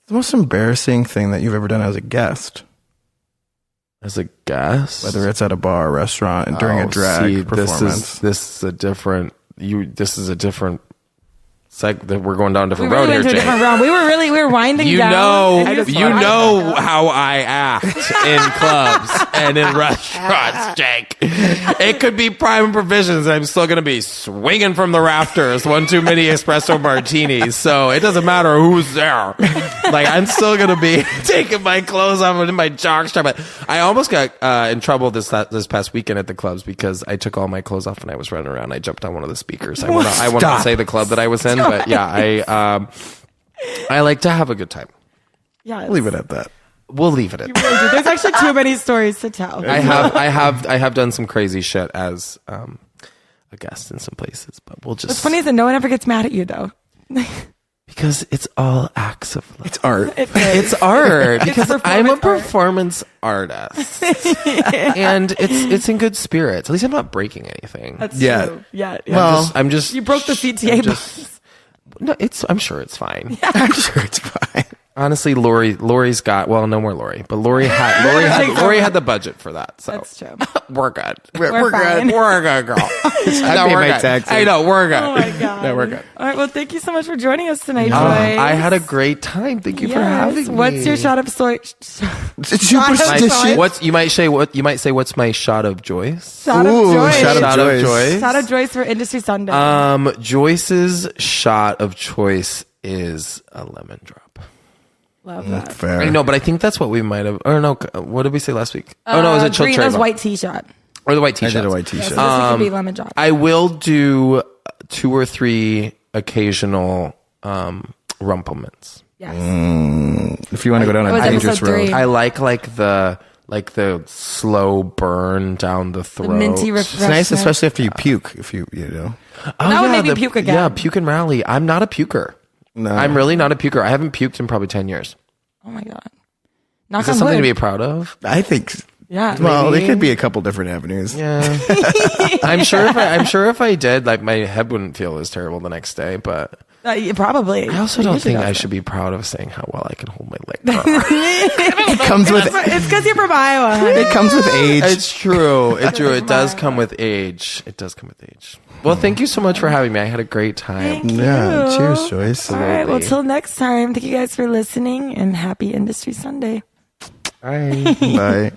The most embarrassing thing that you've ever done as a guest, As a guest, whether it's at a bar, or restaurant, and during a drag performance. This is a different. This is a different. We're going down a We different really road went to here, a Jake. different round. We were winding You down. know, and just you winding know down. how I act in clubs and in restaurants, Jake. It could be prime provisions. I'm still going to be swinging from the rafters, one too many espresso martinis. So it doesn't matter who's there. Like I'm still going to be taking my clothes off and in my jockstrap. But I almost got in trouble this past weekend at the clubs because I took all my clothes off and I was running around. I jumped on one of the speakers. I want to say the club that I was in, but yeah, I like to have a good time. Yeah, Leave it at that. We'll leave it at that. really do. There's actually too many stories to tell. I have done some crazy shit as a guest in some places, but we'll just. What's funny is that no one ever gets mad at you though. because it's all acts of love. It's art. It's art because I'm a performance art. performance artist, and it's in good spirits. At least I'm not breaking anything. That's Yeah. true. Yeah. Well, I'm just you broke the CTA I'm sure it's fine. I'm sure it's fine. Honestly, Lori's got, well, no more Lori, but Lori had the budget for that. So That's true. we're good. We're fine. good. We're good, girl. I pay my taxes. I know, we're good. Oh my God. No, we're good. All right. Well, thank you so much for joining us tonight, Joyce. I had a great time. Thank you for having me. What's your shot of soy? Superstition. You might say what's my shot of Joyce? Shot of Ooh, Joyce. shot of Shot of Joyce. Joyce. Shot of Joyce for Industry Sunday. Joyce's shot of choice is a lemon drop. Love that. Fair. I know, but I think that's what we might have. Or no, what did we say last week? Oh no, it was a green. chilled That was cherry white tea shot. or the white I t-shirt. did a white So t-shirt. this could be lemon drop. I will do 2 or 3 occasional rumplements. Yes. If you want to go down That a was dangerous episode road. 3. I like the slow burn down the throat. The minty It's refreshment. nice, especially after you puke. If you know. That would make me puke again. Yeah, puke and rally. I'm not a puker. No. I'm really not a puker. I haven't puked in probably 10 years. Oh my God. Knock Is that on something to wood. be proud of? I think. Yeah. Well, Maybe. there could be a couple different avenues. Yeah. I'm sure if I did, like, my head wouldn't feel as terrible the next day, but Yeah, probably. I also don't think I should be proud of saying how well I can hold my leg. It comes with. It's because you're from Iowa, honey. It comes with age. It's true. It's true. It does come with age. It does come with age. Well, thank you so much for having me. I had a great time. Thank Yeah. you. Cheers, Joyce. All right. Well, Absolutely. till next time. Thank you guys for listening and happy Industry Sunday. Bye. Bye.